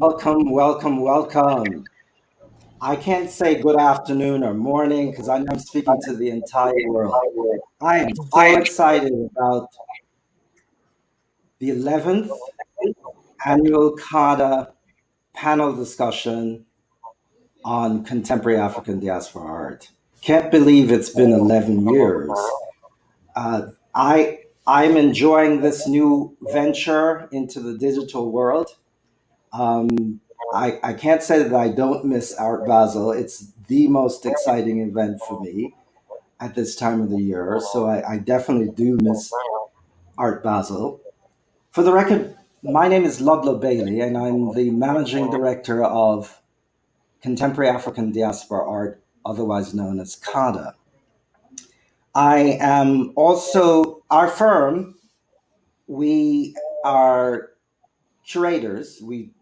Welcome, welcome, welcome. I can't say good afternoon or morning because I know I'm speaking to the entire world. I am so excited about the 11th Annual CADA Panel discussion on contemporary African diaspora art. Can't believe it's been 11 years. I'm enjoying this new venture into the digital world. Um, I can't say that I don't miss Art Basel. It's the most exciting event for me at this time of the year. So I definitely do miss Art Basel. For the record, my name is Ludlow Bailey, and I'm the managing director of Contemporary African Diaspora Art, otherwise known as CADA. I am also our firm. We are curators. We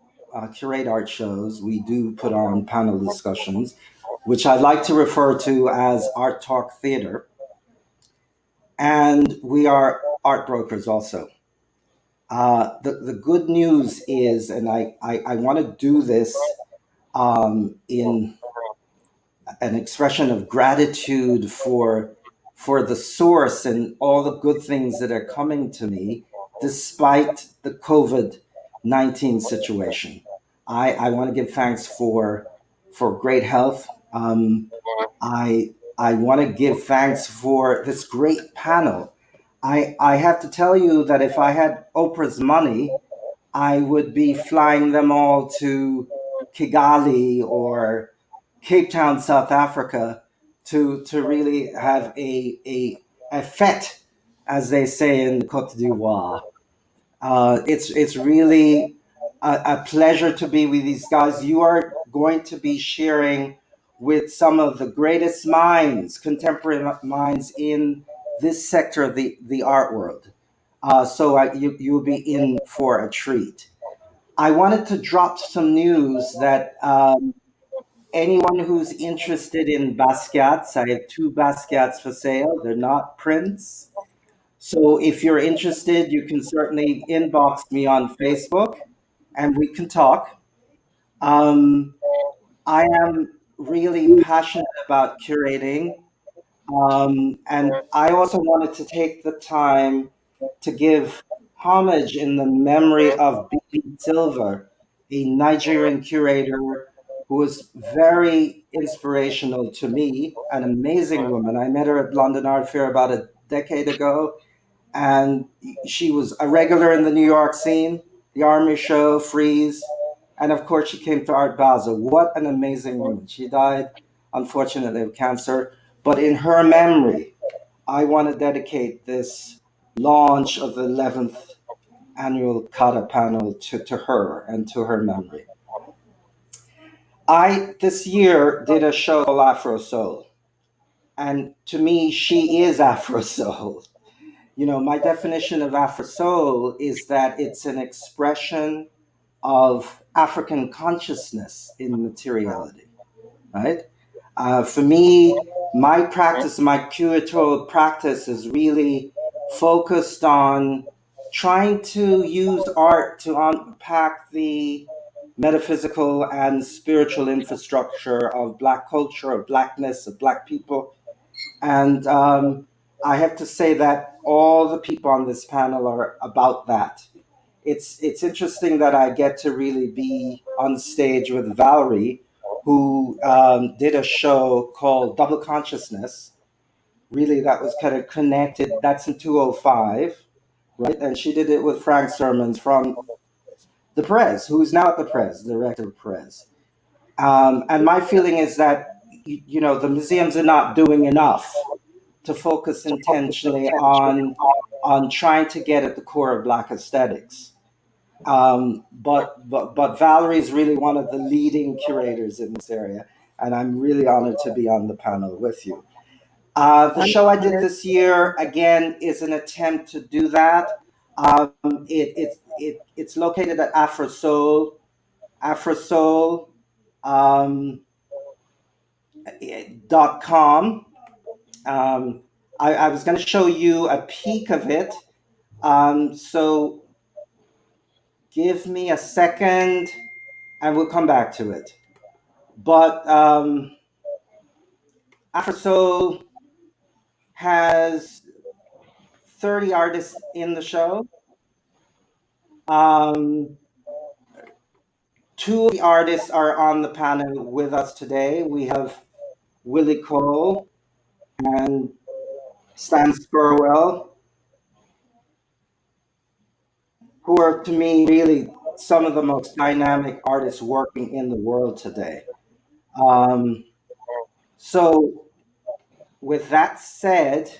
curate art shows. We do put on panel discussions, which I like to refer to as Art Talk Theater. And we are art brokers also. The good news is, and I want to do this in an expression of gratitude for the source and all the good things that are coming to me despite the COVID-19 situation. I want to give thanks for great health. I want to give thanks for this great panel. I have to tell you that if I had Oprah's money, I would be flying them all to Kigali or Cape Town, South Africa, to really have a fete, as they say in Côte d'Ivoire. It's really a pleasure to be with these guys. You are going to be sharing with some of the greatest minds, contemporary minds in this sector of the art world. You'll be in for a treat. I wanted to drop some news that anyone who's interested in Basquiat's, I have two Basquiat's for sale. They're not prints. So if you're interested, you can certainly inbox me on Facebook and we can talk. Um, I am really passionate about curating. And I also wanted to take the time to give homage in the memory of Bibi Silva, a Nigerian curator who was very inspirational to me, an amazing woman. I met her at London Art Fair about a decade ago, and she was a regular in the New York scene, the Army Show, Freeze, and of course she came to Art Basel. What an amazing woman. She died, unfortunately, of cancer, but in her memory, I want to dedicate this launch of the 11th annual CADA panel to her and to her memory. I, this year, did a show called AfroSoul, and to me, she is AfroSoul. You know, my definition of AfroSoul is that it's an expression of African consciousness in materiality, right? For me, my practice, my curatorial practice is really focused on trying to use art to unpack the metaphysical and spiritual infrastructure of Black culture, of Blackness, of Black people. And I have to say that all the people on this panel are about that. It's interesting that I get to really be on stage with Valerie, who did a show called Double Consciousness. Really, that was kind of connected. That's in 205, right? And she did it with Frank Sermons from the Prez, who's now at the Prez, the director of Prez. And my feeling is that, you know, the museums are not doing enough to focus intentionally on trying to get at the core of Black aesthetics. But Valerie is really one of the leading curators in this area, and I'm really honored to be on the panel with you. The show I did this year, again, is an attempt to do that. It's located at AfroSoul, AfroSoul .com. I was going to show you a peek of it. So give me a second. and we'll come back to it. But AfroSoul has 30 artists in the show. Um, Two of the artists are on the panel with us today. We have Willie Cole and Stan Spurwell, who are to me really some of the most dynamic artists working in the world today. Um, so, with that said,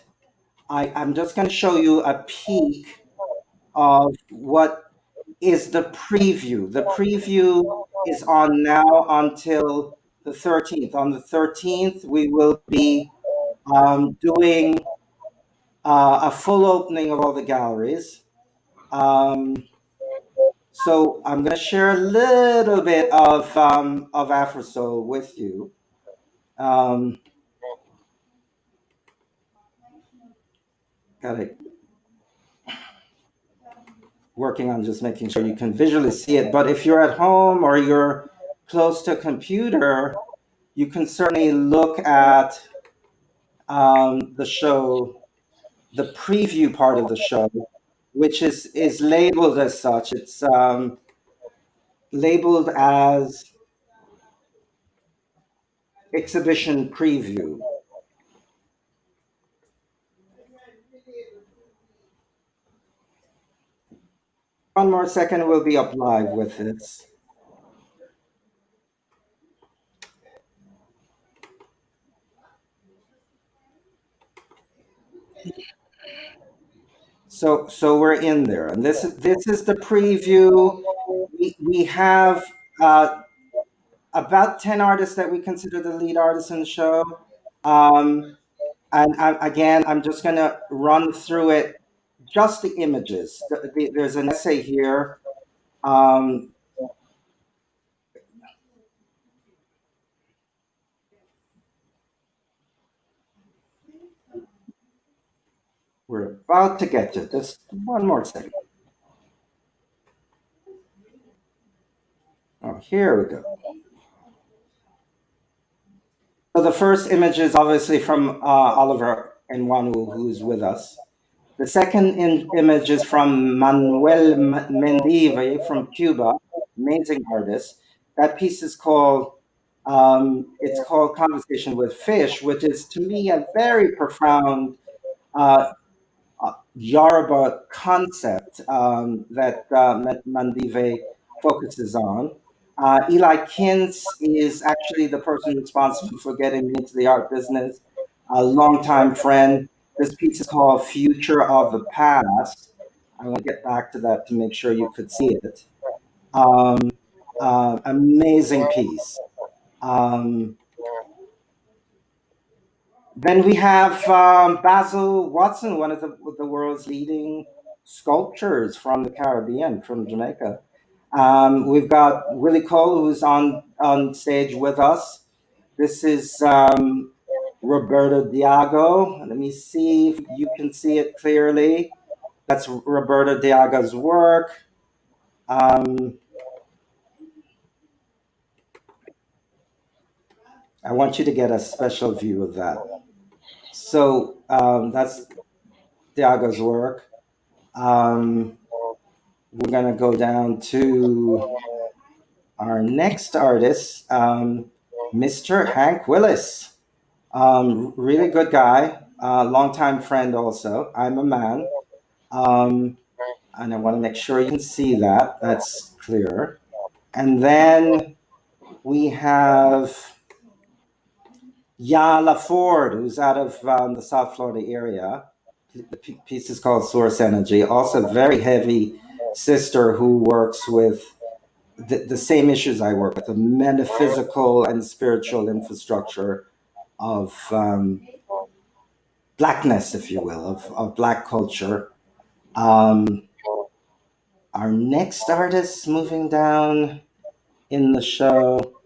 I'm just going to show you a peek of what is the preview. The preview is on now until the 13th. On the 13th, we will be doing a full opening of all the galleries. So I'm going to share a little bit of AfroSoul with you. Got it. Working on just making sure you can visually see it. But if you're at home or you're close to a computer, you can certainly look at the show, the preview part of the show, which is labeled as such. It's labeled as exhibition preview. One more second, we'll be up live with this. So we're in there, and this is the preview. We have about 10 artists that we consider the lead artists in the show. And again, I'm just going to run through it, just the images. There's an essay here. We're about to get to just one more second. Oh, here we go. So the first image is obviously from Oliver Nwanu, who's with us. The second image is from Manuel Mendive from Cuba, amazing artist. That piece is called it's called Conversation with Fish, which is to me a very profound uh, Yoruba concept that Mandive focuses on. Eli Kintz is actually the person responsible for getting me into the art business, a longtime friend. This piece is called Future of the Past. I want to get back to that to make sure you could see it. Um, Amazing piece. Um, Then we have Basil Watson, one of the world's leading sculptors from the Caribbean, from Jamaica. We've got Willie Cole, who's on stage with us. This is Roberto Diago. Let me see if you can see it clearly. That's Roberto Diago's work. I want you to get a special view of that. So that's Diago's work. We're going to go down to our next artist, Mr. Hank Willis. Really good guy, longtime friend also. I'm a man. And I want to make sure you can see that. That's clear. And then we have Yala Ford, who's out of the South Florida area. The piece is called Source Energy. Also, very heavy sister who works with the same issues I work with, the metaphysical and spiritual infrastructure of blackness, if you will, of black culture. Um, our next artist moving down in the show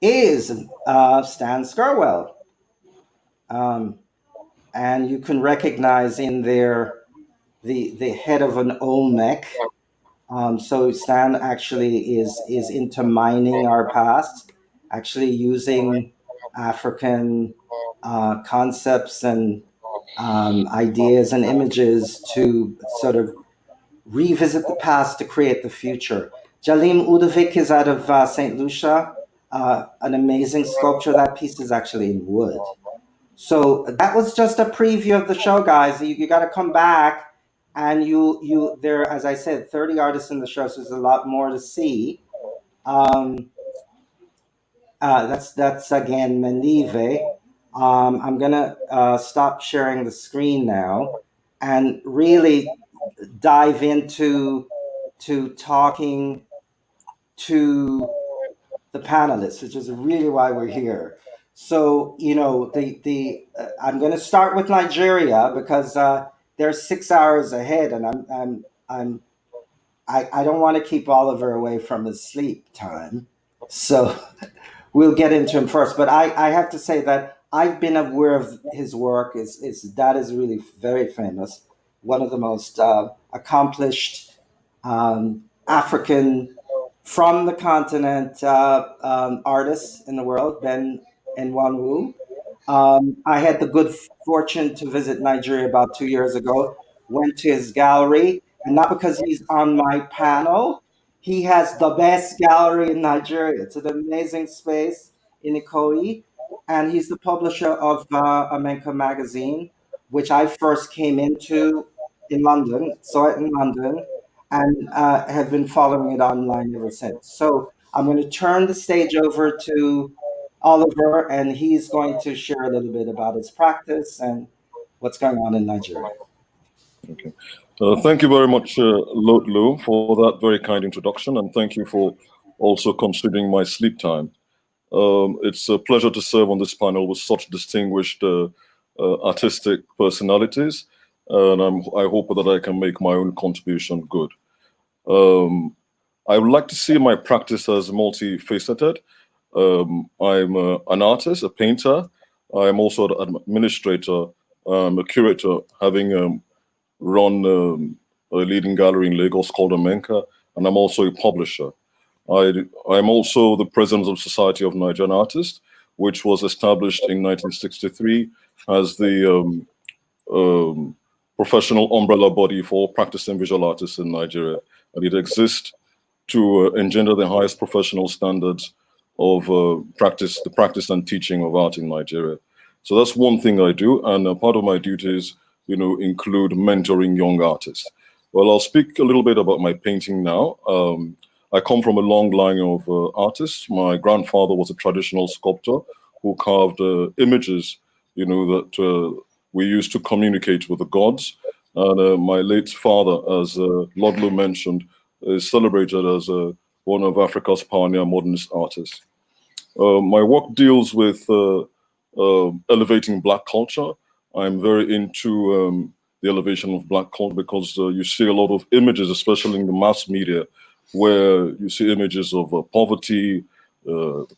is Stan Scarwell. and you can recognize in there the head of an Olmec. So Stan actually is into mining our past, actually using African concepts and ideas and images to sort of revisit the past to create the future. Jalim Udovic is out of St. Lucia, an amazing sculpture. That piece is actually in wood. So that was just a preview of the show, guys. You got to come back, and you there, as I said, 30 artists in the show, so there's a lot more to see. Um, that's again Mendive. I'm gonna stop sharing the screen now, and really dive into talking to the panelists, which is really why we're here. So I'm going to start with Nigeria because they're 6 hours ahead, and I don't want to keep Oliver away from his sleep time. So we'll get into him first. But I have to say that I've been aware of his work. Is really very famous. One of the most accomplished African from the continent artists in the world, Ben Nwanwu. I had the good fortune to visit Nigeria about 2 years ago, went to his gallery, and not because he's on my panel, he has the best gallery in Nigeria. It's an amazing space in Ikoyi, and he's the publisher of Amenka magazine, which I first came into in London, saw it in London, and have been following it online ever since. So I'm going to turn the stage over to Oliver, and he's going to share a little bit about his practice and what's going on in Nigeria. Okay. Thank you very much, Lotlu, for that very kind introduction, and thank you for also considering my sleep time. It's a pleasure to serve on this panel with such distinguished artistic personalities, and I hope that I can make my own contribution good. I would like to see my practice as multifaceted. I'm an artist, a painter. I'm also an administrator, a curator, having run a leading gallery in Lagos called Amenka, and I'm also a publisher. I'm also the president of Society of Nigerian Artists, which was established in 1963 as the professional umbrella body for practicing visual artists in Nigeria. And it exists to engender the highest professional standards of the practice and teaching of art in Nigeria. So that's one thing I do, and part of my duties, include mentoring young artists. Well, I'll speak a little bit about my painting now. I come from a long line of artists. My grandfather was a traditional sculptor who carved images, that we used to communicate with the gods. And my late father, as Lodlu mentioned, is celebrated as one of Africa's pioneer modernist artists. My work deals with elevating Black culture. I'm very into the elevation of Black culture because you see a lot of images, especially in the mass media, where you see images of poverty,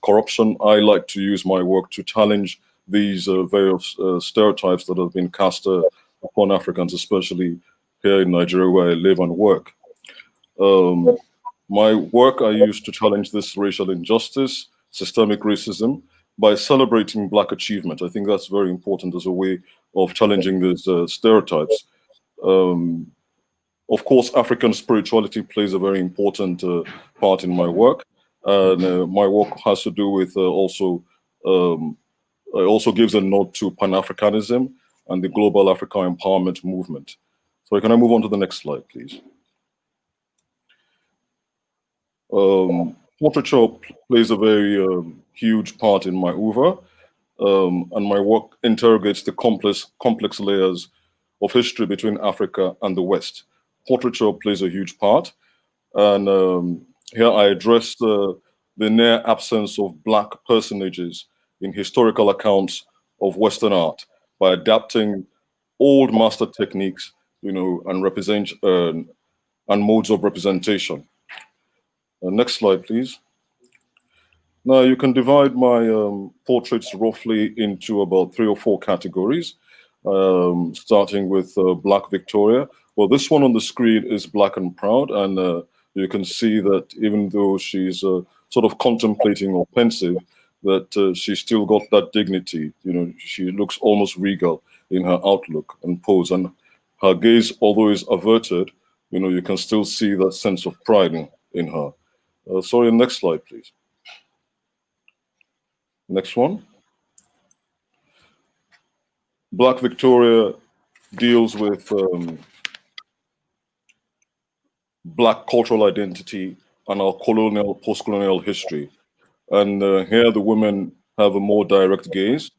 corruption. I like to use my work to challenge these various stereotypes that have been cast upon Africans, especially here in Nigeria, where I live and work. My work I use to challenge this racial injustice, systemic racism, by celebrating Black achievement. I think that's very important as a way of challenging these stereotypes. Of course, African spirituality plays a very important part in my work. And my work has to do with it also gives a nod to Pan-Africanism and the global Africa empowerment movement. So can I move on to the next slide, please? Portraiture plays a very huge part in my oeuvre, and my work interrogates the complex layers of history between Africa and the West. Portraiture plays a huge part, and here I address the near absence of Black personages in historical accounts of Western art by adapting old master techniques, and modes of representation. Next slide, please. Now you can divide my portraits roughly into about 3 or 4 categories. starting with Black Victoria. Well, this one on the screen is Black and Proud, and you can see that even though she's sort of contemplating or pensive, that she's still got that dignity. You know, she looks almost regal in her outlook and pose, and her gaze, although is averted, you know, you can still see that sense of pride in her. Sorry, next slide, please. Next one. Black Victoria deals with Black cultural identity and our colonial, post-colonial history. And here the women have a more direct gaze,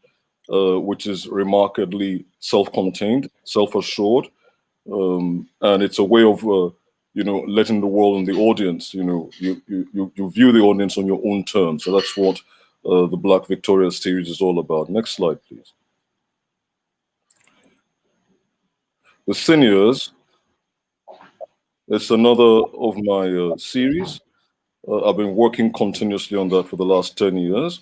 which is remarkably self-contained, self-assured, and it's a way of, you know, letting the world and the audience, you know, you view the audience on your own terms. So that's what the Black Victoria series is all about. Next slide, please. The Seniors, it's another of my series. I've been working continuously on that for the last 10 years.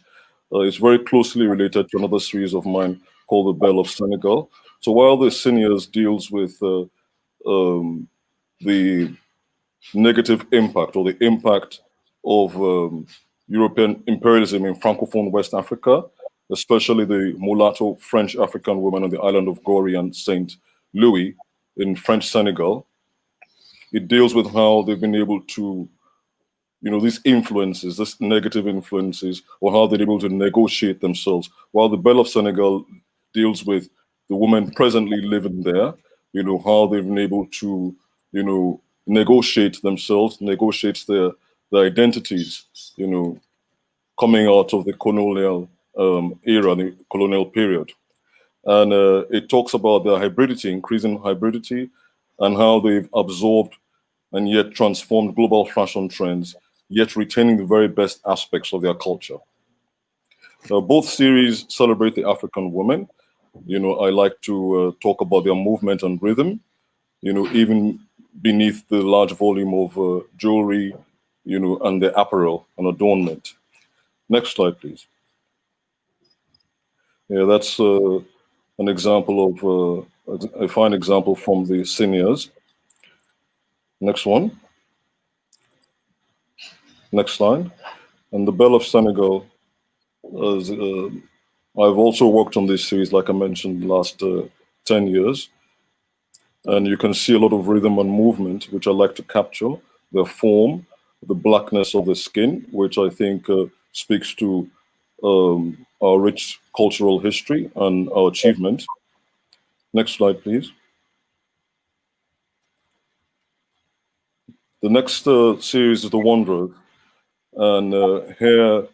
It's very closely related to another series of mine called The Belle of Senegal. So while The Seniors deals with the negative impact or the impact of European imperialism in Francophone West Africa, especially the mulatto French African women on the island of Gorée and Saint Louis in French Senegal. It deals with how they've been able to, you know, these influences, these negative influences, or how they're able to negotiate themselves. While The Belle of Senegal deals with the women presently living there, you know, how they've been able to, you know, negotiate themselves, negotiate their identities, you know, coming out of the colonial era, the colonial period. And it talks about their hybridity, increasing hybridity, and how they've absorbed and yet transformed global fashion trends, yet retaining the very best aspects of their culture. Both series celebrate the African woman. You know, I like to talk about their movement and rhythm, you know, even beneath the large volume of jewelry, you know, and the apparel and adornment. Next slide, please. Yeah, that's an example of a fine example from the Seniors. Next one. Next slide. And The Belle of Senegal. I've also worked on this series, like I mentioned, the last 10 years. And you can see a lot of rhythm and movement, which I like to capture, the form, the blackness of the skin, which I think speaks to our rich cultural history and our achievement. Next slide, please. The next series is The Wanderer. And here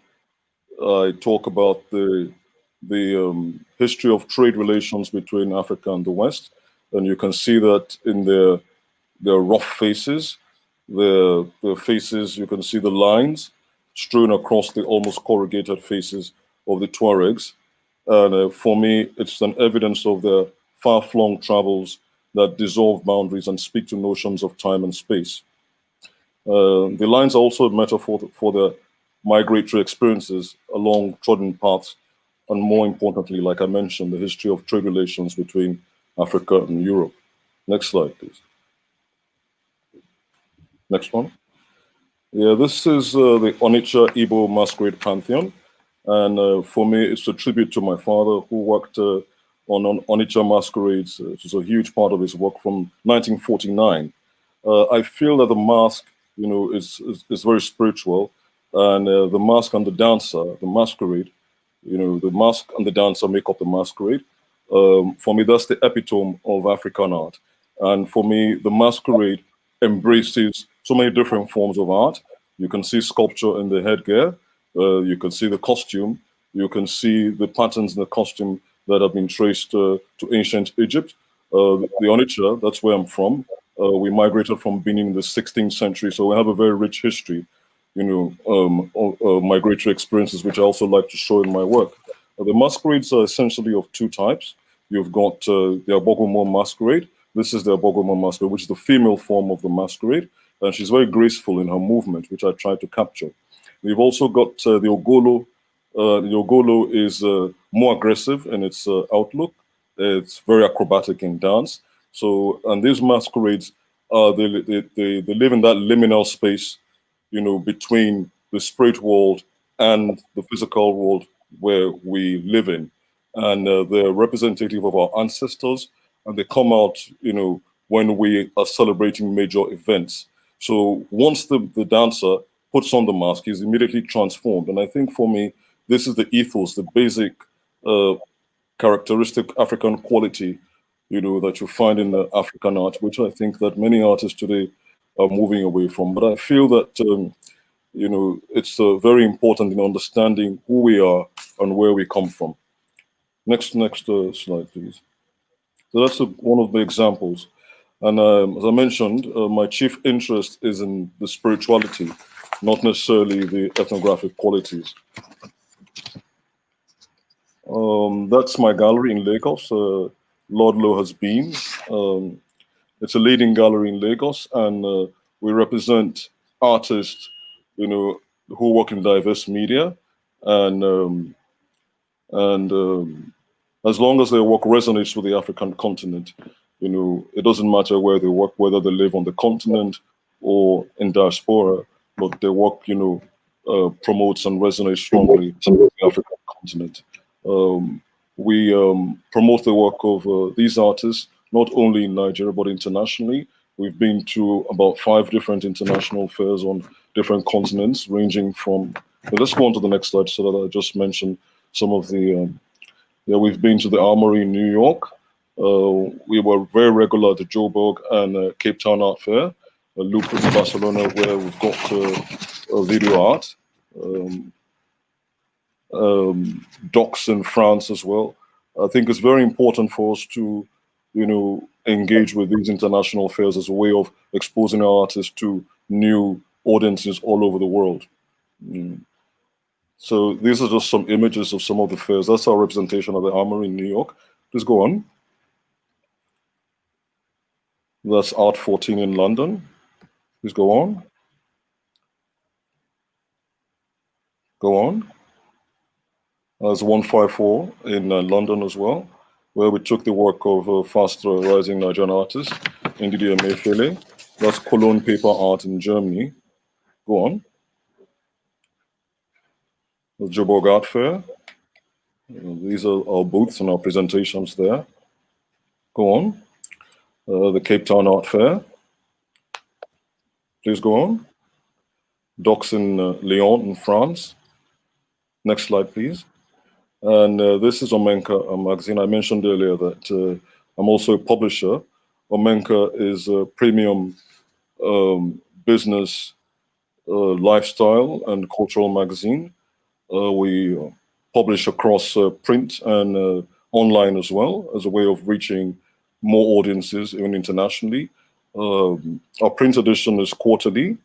I talk about the history of trade relations between Africa and the West. And you can see that in their rough faces, their faces, you can see the lines strewn across the almost corrugated faces of the Tuaregs. And for me, it's an evidence of their far-flung travels that dissolve boundaries and speak to notions of time and space. The lines are also a metaphor for the migratory experiences along trodden paths, and more importantly, like I mentioned, the history of trade relations between Africa and Europe. Next slide, please. Next one. Yeah, this is the Onitsha Igbo Masquerade Pantheon. And for me, it's a tribute to my father who worked on Onitsha masquerades. It was a huge part of his work from 1949. I feel that the mask, you know, is very spiritual. And the mask and the dancer, the masquerade, you know, the mask and the dancer make up the masquerade. For me, that's the epitome of African art. And for me, the masquerade embraces so many different forms of art. You can see sculpture in the headgear. You can see the costume. You can see the patterns in the costume that have been traced to ancient Egypt. The Onitsha, that's where I'm from. We migrated from Benin in the 16th century, so we have a very rich history, you know, migratory experiences, which I also like to show in my work. The masquerades are essentially of two types. You've got the Abogomo masquerade. This is the Abogomo masquerade, which is the female form of the masquerade, and she's very graceful in her movement, which I try to capture. We've also got the Ogolo. The Ogolo is more aggressive in its outlook, It's very acrobatic in dance. So, and these masquerades, they live in that liminal space, you know, between the spirit world and the physical world where we live in. And they're representative of our ancestors, and they come out, you know, when we are celebrating major events. So once the dancer puts on the mask, he's immediately transformed. And I think for me, this is the ethos, the basic uh, characteristic African quality, you know, that you find in the African art, which I think that many artists today are moving away from. But I feel that you know, it's very important in understanding who we are and where we come from. Next slide, please. So that's one of the examples. And as I mentioned, my chief interest is in the spirituality, not necessarily the ethnographic qualities. That's my gallery in Lagos. Lord Low has been. It's a leading gallery in Lagos, and we represent artists, you know, who work in diverse media, and as long as their work resonates with the African continent, you know, it doesn't matter where they work, whether they live on the continent or in diaspora, but their work, you know, promotes and resonates strongly with the African continent. Um, we promote the work of these artists, not only in Nigeria, but internationally. We've been to about 5 different international fairs on different continents, ranging from, let's go on to the next slide so that I just mention some of the, yeah, we've been to the Armory in New York. We were very regular at the Joburg and Cape Town Art Fair, Loop in Barcelona, where we've got video art. Docs in France as well. I think it's very important for us to, you know, engage with these international fairs as a way of exposing our artists to new audiences all over the world. So these are just some images of some of the fairs. That's our representation of the Armory in New York. Please go on. That's Art 14 in London. Please go on. Go on. There's 154 in London as well, where we took the work of fast rising Nigerian artist, Ndidi Emefiele. That's Cologne paper art in Germany. Go on. The Joburg Art Fair. These are our booths and our presentations there. Go on. The Cape Town Art Fair. Please go on. Docs in Lyon in France. Next slide, please. And this is Omenka, a magazine. I mentioned earlier that I'm also a publisher. Omenka is a premium business, lifestyle, and cultural magazine. We publish across print and online as well, as a way of reaching more audiences, even internationally. Our print edition is quarterly,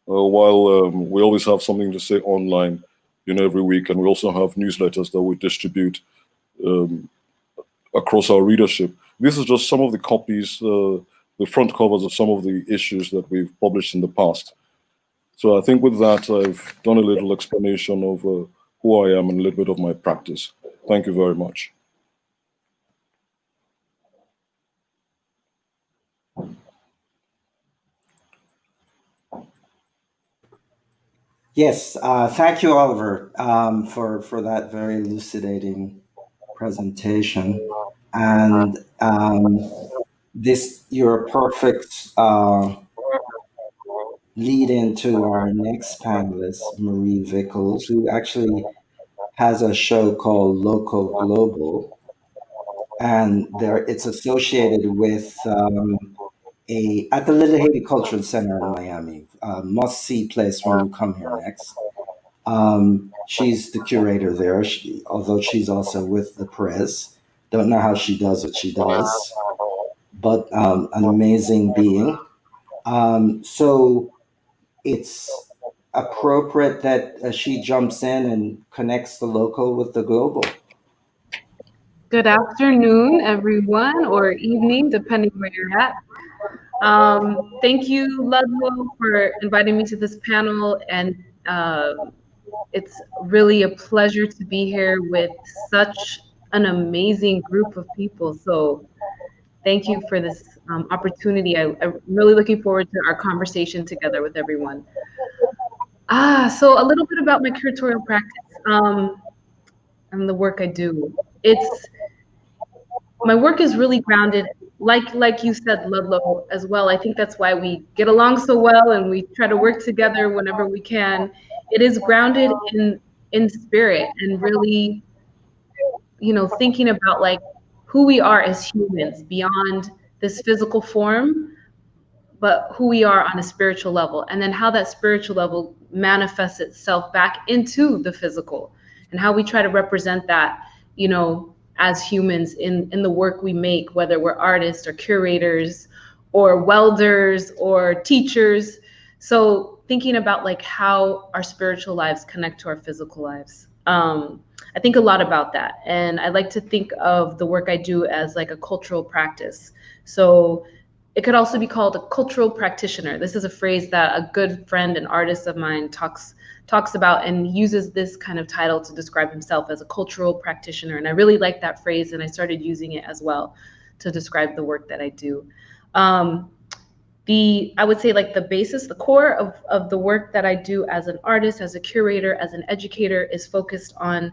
while we always have something to say online, you know, every week. And we also have newsletters that we distribute across our readership. This is just some of the copies, the front covers of some of the issues that we've published in the past. So I think with that, I've done a little explanation of who I am and a little bit of my practice. Thank you very much. Yes, thank you, Oliver, for that very elucidating presentation. And you're a perfect lead into our next panelist, Marie Vickles, who actually has a show called Local Global, and it's associated with at the Little Haiti Cultural Center in Miami, must see place when you come here next. She's the curator there, although she's also with the press. Don't know how she does what she does, but an amazing being. So it's appropriate that she jumps in and connects the local with the global. Good afternoon, everyone, or evening, depending where you're at. Thank you, Ludlow, for inviting me to this panel, and it's really a pleasure to be here with such an amazing group of people. So thank you for this opportunity. I'm really looking forward to our conversation together with everyone. So a little bit about my curatorial practice and the work I do. It's My work is really grounded, like you said, Ludlow, as well. I think that's why we get along so well and we try to work together whenever we can. It is grounded in spirit and really, thinking about like who we are as humans beyond this physical form, but who we are on a spiritual level, and then how that spiritual level manifests itself back into the physical, and how we try to represent that, as humans in the work we make, whether we're artists or curators or welders or teachers. So thinking about like how our spiritual lives connect to our physical lives. I think a lot about that, and I like to think of the work I do as like a cultural practice. So it could also be called a cultural practitioner. This is a phrase that a good friend and artist of mine talks about and uses this kind of title to describe himself as a cultural practitioner. And I really like that phrase, and I started using it as well to describe the work that I do. I would say like the basis, the core of the work that I do as an artist, as a curator, as an educator is focused on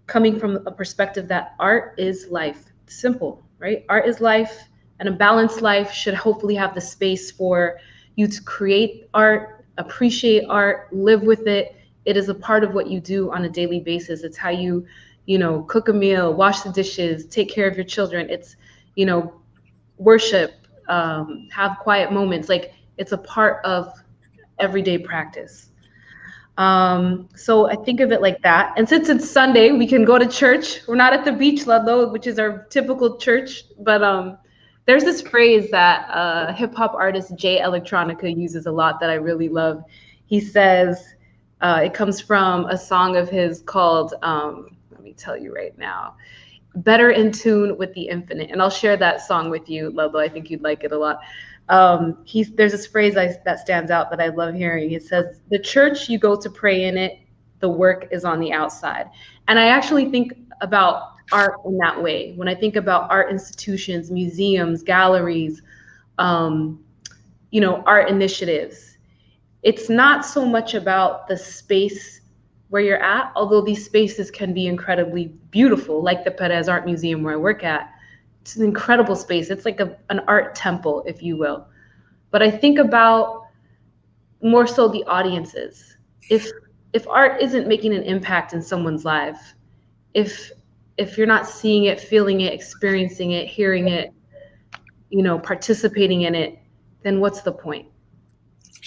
coming from a perspective that art is life. Simple, right? Art is life, and a balanced life should hopefully have the space for you to create art, appreciate art, live with it. It is a part of what you do on a daily basis. It's how you, cook a meal, wash the dishes, take care of your children. It's, worship, have quiet moments. Like it's a part of everyday practice. So I think of it like that. And since it's Sunday, we can go to church. We're not at the beach, Ludlow, which is our typical church. But there's this phrase that hip hop artist Jay Electronica uses a lot that I really love. He says, it comes from a song of his called, let me tell you right now, Better in Tune with the Infinite. And I'll share that song with you, Ludlow. I think you'd like it a lot. There's this phrase that stands out that I love hearing. It says, "The church you go to pray in it, the work is on the outside." And I actually think about art in that way. When I think about art institutions, museums, galleries, art initiatives, it's not so much about the space where you're at, although these spaces can be incredibly beautiful, like the Perez Art Museum where I work at. It's an incredible space. It's like an art temple, if you will. But I think about more so the audiences. If art isn't making an impact in someone's life, if you're not seeing it, feeling it, experiencing it, hearing it, participating in it, then what's the point?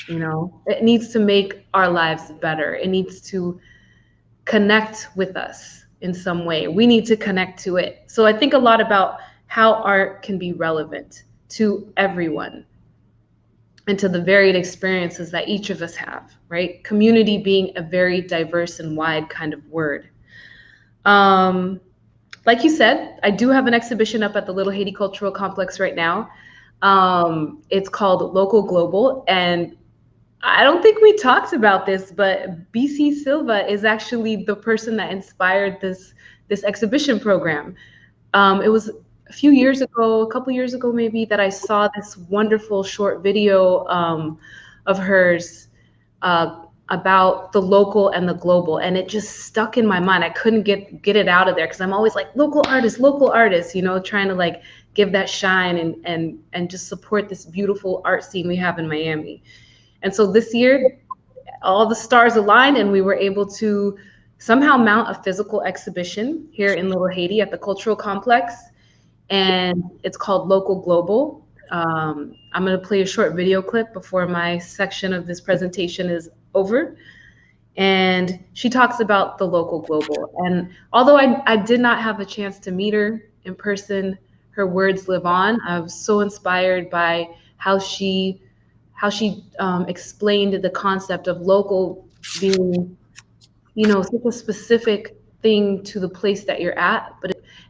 It needs to make our lives better. It needs to connect with us in some way. We need to connect to it. So I think a lot about how art can be relevant to everyone and to the varied experiences that each of us have, right? Community being a very diverse and wide kind of word. Like you said, I do have an exhibition up at the Little Haiti Cultural Complex right now. It's called Local Global, and I don't think we talked about this, but BC Silva is actually the person that inspired this exhibition program. It was a couple years ago maybe, that I saw this wonderful short video of hers about the local and the global, and it just stuck in my mind. I couldn't get it out of there because I'm always like local artists, trying to like give that shine and just support this beautiful art scene we have in Miami. And so this year, all the stars aligned and we were able to somehow mount a physical exhibition here in Little Haiti at the Cultural Complex. And it's called Local Global. I'm going to play a short video clip before my section of this presentation is over. And she talks about the local global. And although I did not have a chance to meet her in person, her words live on. I was so inspired by how she explained the concept of local being, such a specific thing to the place that you're at,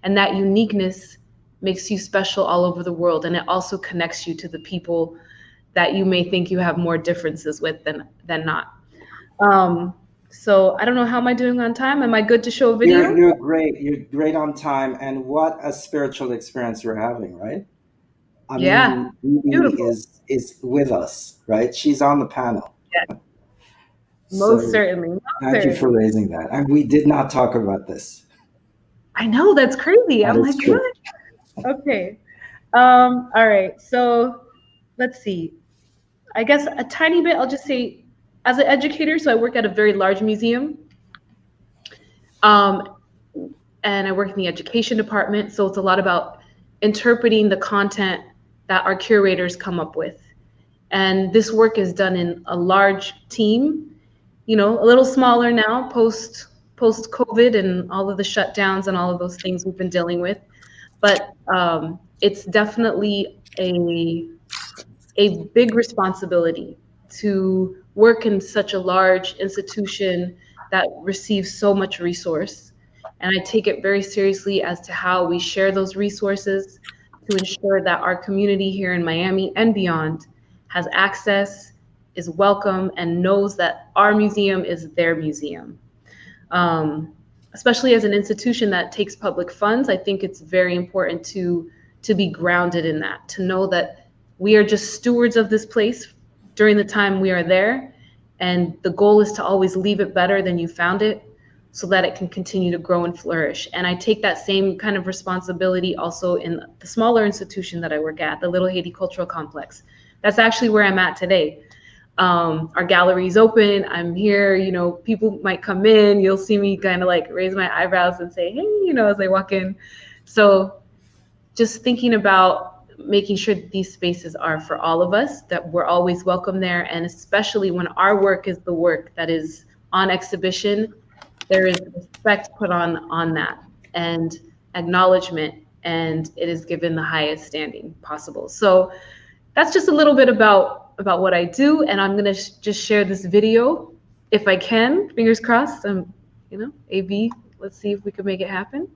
and that uniqueness makes you special all over the world, and it also connects you to the people that you may think you have more differences with than not. So I don't know, how am I doing on time? Am I good to show a video? You're great. You're great on time, and what a spiritual experience you're having, right? I Yeah, mean, Dee beautiful. is with us, right? She's on the panel. Yeah, most So certainly, most thank you for certainly. raising that. And we did not talk about this. I know, that's crazy. That I'm is like, true. what? Okay. All right. So let's see. I guess a tiny bit, I'll just say, as an educator, so I work at a very large museum. Um, and I work in the education department. So it's a lot about interpreting the content that our curators come up with. And this work is done in a large team, you know, a little smaller now post COVID and all of the shutdowns and all of those things we've been dealing with. But it's definitely a big responsibility to work in such a large institution that receives so much resource. And I take it very seriously as to how we share those resources to ensure that our community here in Miami and beyond has access, is welcome, and knows that our museum is their museum. Um, Especially as an institution that takes public funds, I think it's very important to be grounded in that, to know that we are just stewards of this place during the time we are there, and the goal is to always leave it better than you found it, so that it can continue to grow and flourish. And I take that same kind of responsibility also in the smaller institution that I work at, the Little Haiti Cultural Complex. That's actually where I'm at today. Our gallery's open. I'm here, you know, people might come in, you'll see me kind of like raise my eyebrows and say, hey, you know, as they walk in. So just thinking about making sure that these spaces are for all of us, that we're always welcome there. And especially when our work is the work that is on exhibition, there is respect put on that, and acknowledgement, and it is given the highest standing possible. So that's just a little bit about what I do, and I'm gonna just share this video if I can. Fingers crossed. You know, AB. Let's see if we can make it happen.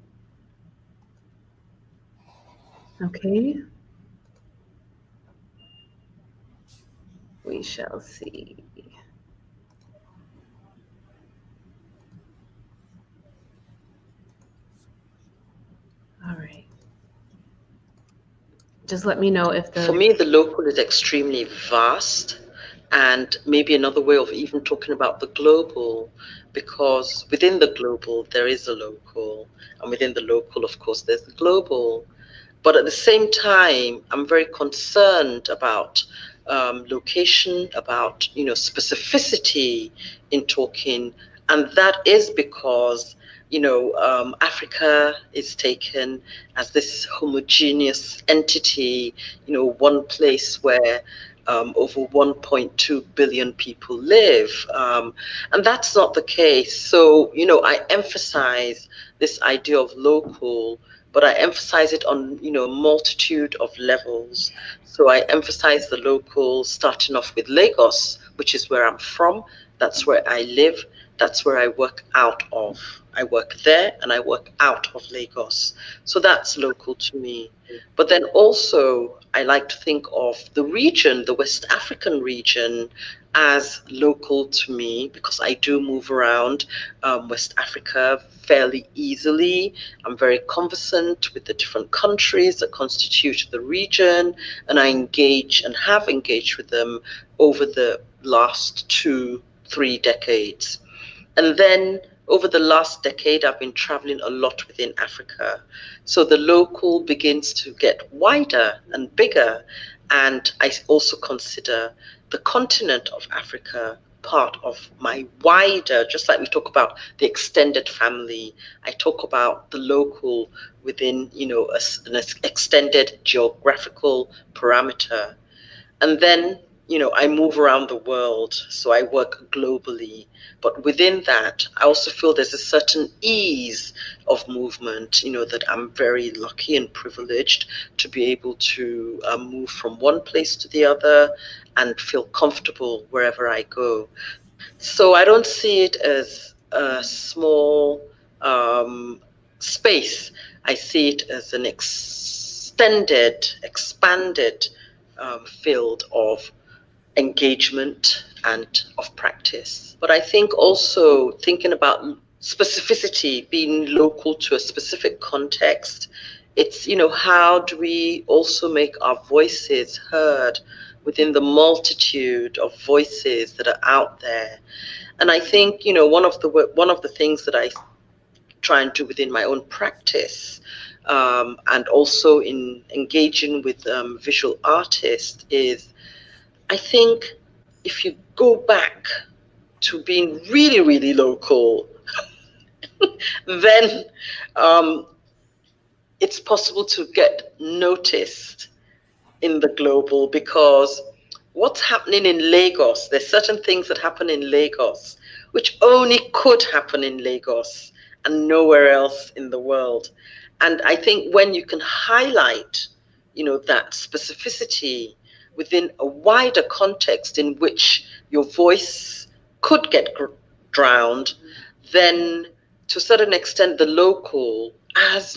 Okay, we shall see. All right. Just let me know if the. For me, the local is extremely vast, and maybe another way of even talking about the global, because within the global, there is a local, and within the local, of course, there's the global. But at the same time, I'm very concerned about location, about specificity in talking, and that is because Africa is taken as this homogeneous entity, one place where over 1.2 billion people live, and that's not the case. So I emphasize this idea of local, but I emphasize it on a multitude of levels. So I emphasize the local, starting off with Lagos, which is where I'm from. That's where I live. That's where I work out of. I work there and I work out of Lagos. So that's local to me. But then also, I like to think of the region, the West African region, as local to me, because I do move around West Africa fairly easily. I'm very conversant with the different countries that constitute the region, and I engage and have engaged with them over the last 2-3 decades. And then over the last decade, I've been traveling a lot within Africa. So the local begins to get wider and bigger. And I also consider the continent of Africa part of my wider, just like we talk about the extended family, I talk about the local within, an extended geographical parameter. And then, I move around the world, so I work globally. But within that, I also feel there's a certain ease of movement, that I'm very lucky and privileged to be able to move from one place to the other and feel comfortable wherever I go. So I don't see it as a small space. I see it as an expanded field of engagement and of practice. But I think also thinking about specificity, being local to a specific context, it's, how do we also make our voices heard within the multitude of voices that are out there? And I think, one of the things that I try and do within my own practice, and also in engaging with visual artists, is I think if you go back to being really, really local, then it's possible to get noticed in the global, because what's happening in Lagos, there's certain things that happen in Lagos which only could happen in Lagos and nowhere else in the world. And I think when you can highlight, that specificity within a wider context in which your voice could get drowned, then to a certain extent the local as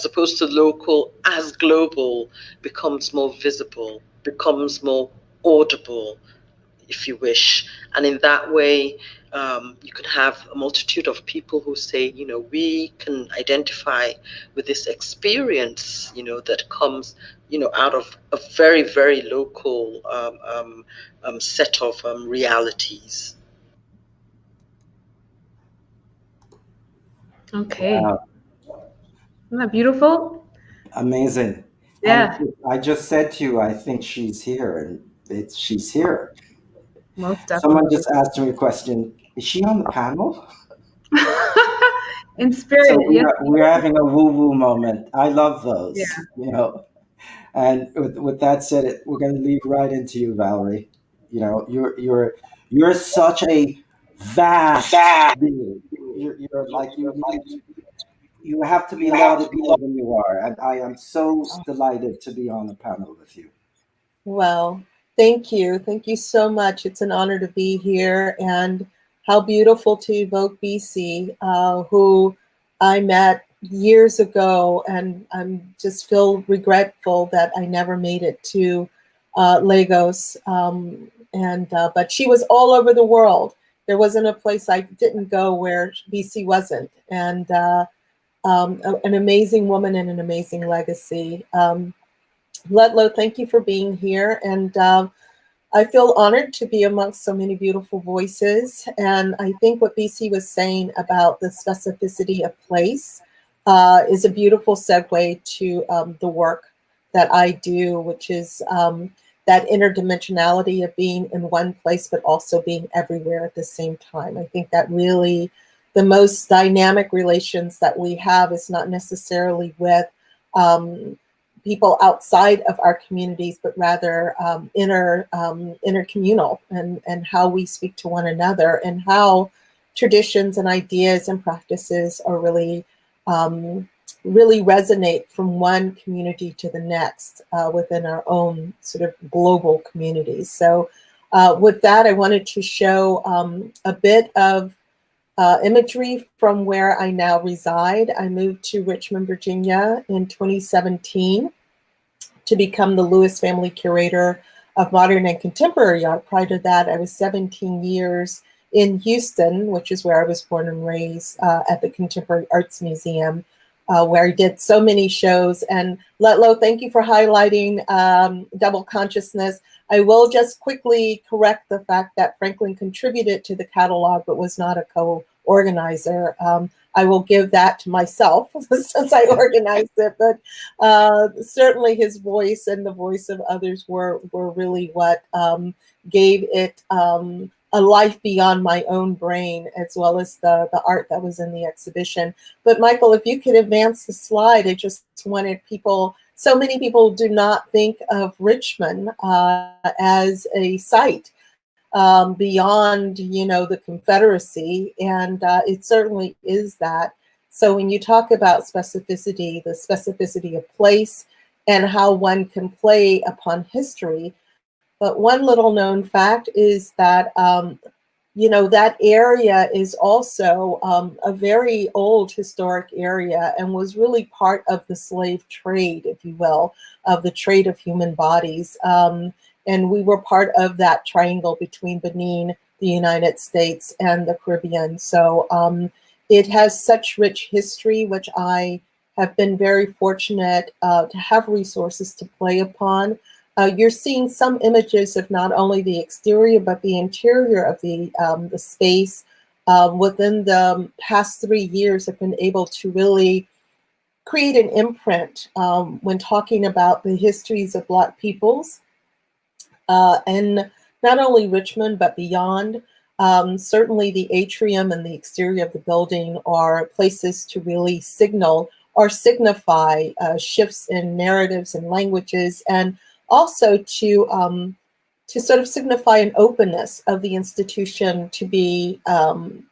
opposed to local as global becomes more visible, becomes more audible, if you wish. And in that way, you can have a multitude of people who say, we can identify with this experience, that comes, out of a very, very local set of realities. Okay. Wow, Isn't that beautiful? amazing. And Yeah, I just said to you, I think she's here, and she's here. most Someone definitely. just asked me a question. Is she on the panel? In So spirit, yes. we're having a woo woo moment. I love Yeah. those, And with that said, we're going to lead right into you, Valerie. You're such a vast being. You're like you have to be lauded more than you are, and I am so delighted to be on the panel with you. Well, thank you. Thank you so much. It's an honor to be here, and how beautiful to evoke BC, who I met years ago, and I'm just feel regretful that I never made it to Lagos. But she was all over the world. There wasn't a place I didn't go where BC wasn't, and an amazing woman and an amazing legacy. Ludlow, thank you for being here. And I feel honored to be amongst so many beautiful voices. And I think what BC was saying about the specificity of place is a beautiful segue to the work that I do, which is that interdimensionality of being in one place, but also being everywhere at the same time. I think that really the most dynamic relations that we have is not necessarily with people outside of our communities, but rather intercommunal, and how we speak to one another, and how traditions and ideas and practices are really resonate from one community to the next within our own sort of global communities. So with that, I wanted to show a bit of imagery from where I now reside. I moved to Richmond, Virginia in 2017 to become the Lewis Family Curator of Modern and Contemporary Art. Prior to that, I was 17 years in Houston, which is where I was born and raised, at the Contemporary Arts Museum, where I did so many shows. And Ludlow, thank you for highlighting double consciousness. I will just quickly correct the fact that Franklin contributed to the catalog, but was not a co-organizer. I will give that to myself since I organized it, but certainly his voice and the voice of others were really what gave it a life beyond my own brain, as well as the art that was in the exhibition. But Michael, if you could advance the slide, I just wanted people, so many people do not think of Richmond as a site beyond, the Confederacy, and it certainly is that. So when you talk about specificity, the specificity of place and how one can play upon history, but one little known fact is that, that area is also a very old historic area, and was really part of the slave trade, if you will, of the trade of human bodies. And we were part of that triangle between Benin, the United States, and the Caribbean. So it has such rich history, which I have been very fortunate to have resources to play upon. You're seeing some images of not only the exterior, but the interior of the space. Within the past 3 years, I've been able to really create an imprint when talking about the histories of Black peoples and not only Richmond, but beyond. Certainly the atrium and the exterior of the building are places to really signal or signify shifts in narratives and languages, and also to sort of signify an openness of the institution to be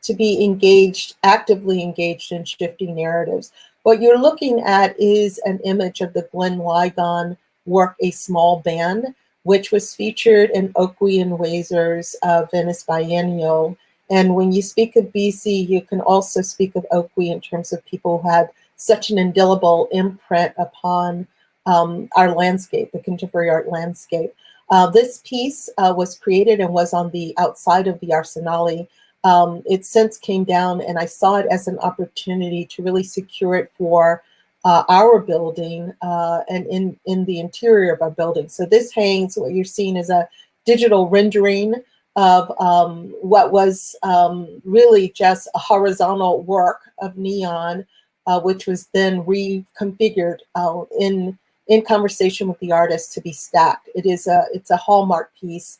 engaged, actively engaged in shifting narratives. What you're looking at is an image of the Glenn Ligon work, A Small Band, which was featured in Okwe and Wazer's Venice Biennial. And when you speak of BC, you can also speak of Okwe in terms of people who had such an indelible imprint upon our landscape, the contemporary art landscape. This piece was created and was on the outside of the Arsenale. It since came down, and I saw it as an opportunity to really secure it for our building and in the interior of our building. So this hangs, what you're seeing is a digital rendering of what was really just a horizontal work of neon, which was then reconfigured in conversation with the artist to be stacked. It's a hallmark piece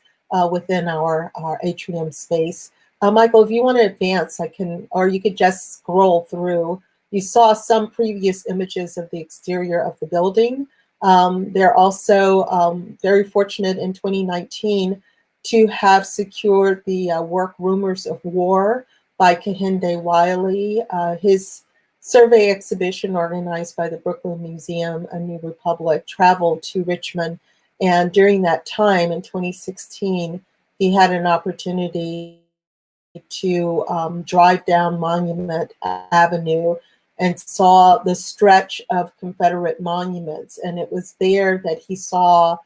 within our atrium space. Michael, if you want to advance, I can, or you could just scroll through. You saw some previous images of the exterior of the building. They're also very fortunate in 2019 to have secured the work Rumors of War by Kehinde Wiley. His survey exhibition organized by the Brooklyn Museum, A New Republic, traveled to Richmond. And during that time in 2016, he had an opportunity to drive down Monument Avenue and saw the stretch of Confederate monuments. And it was there that he saw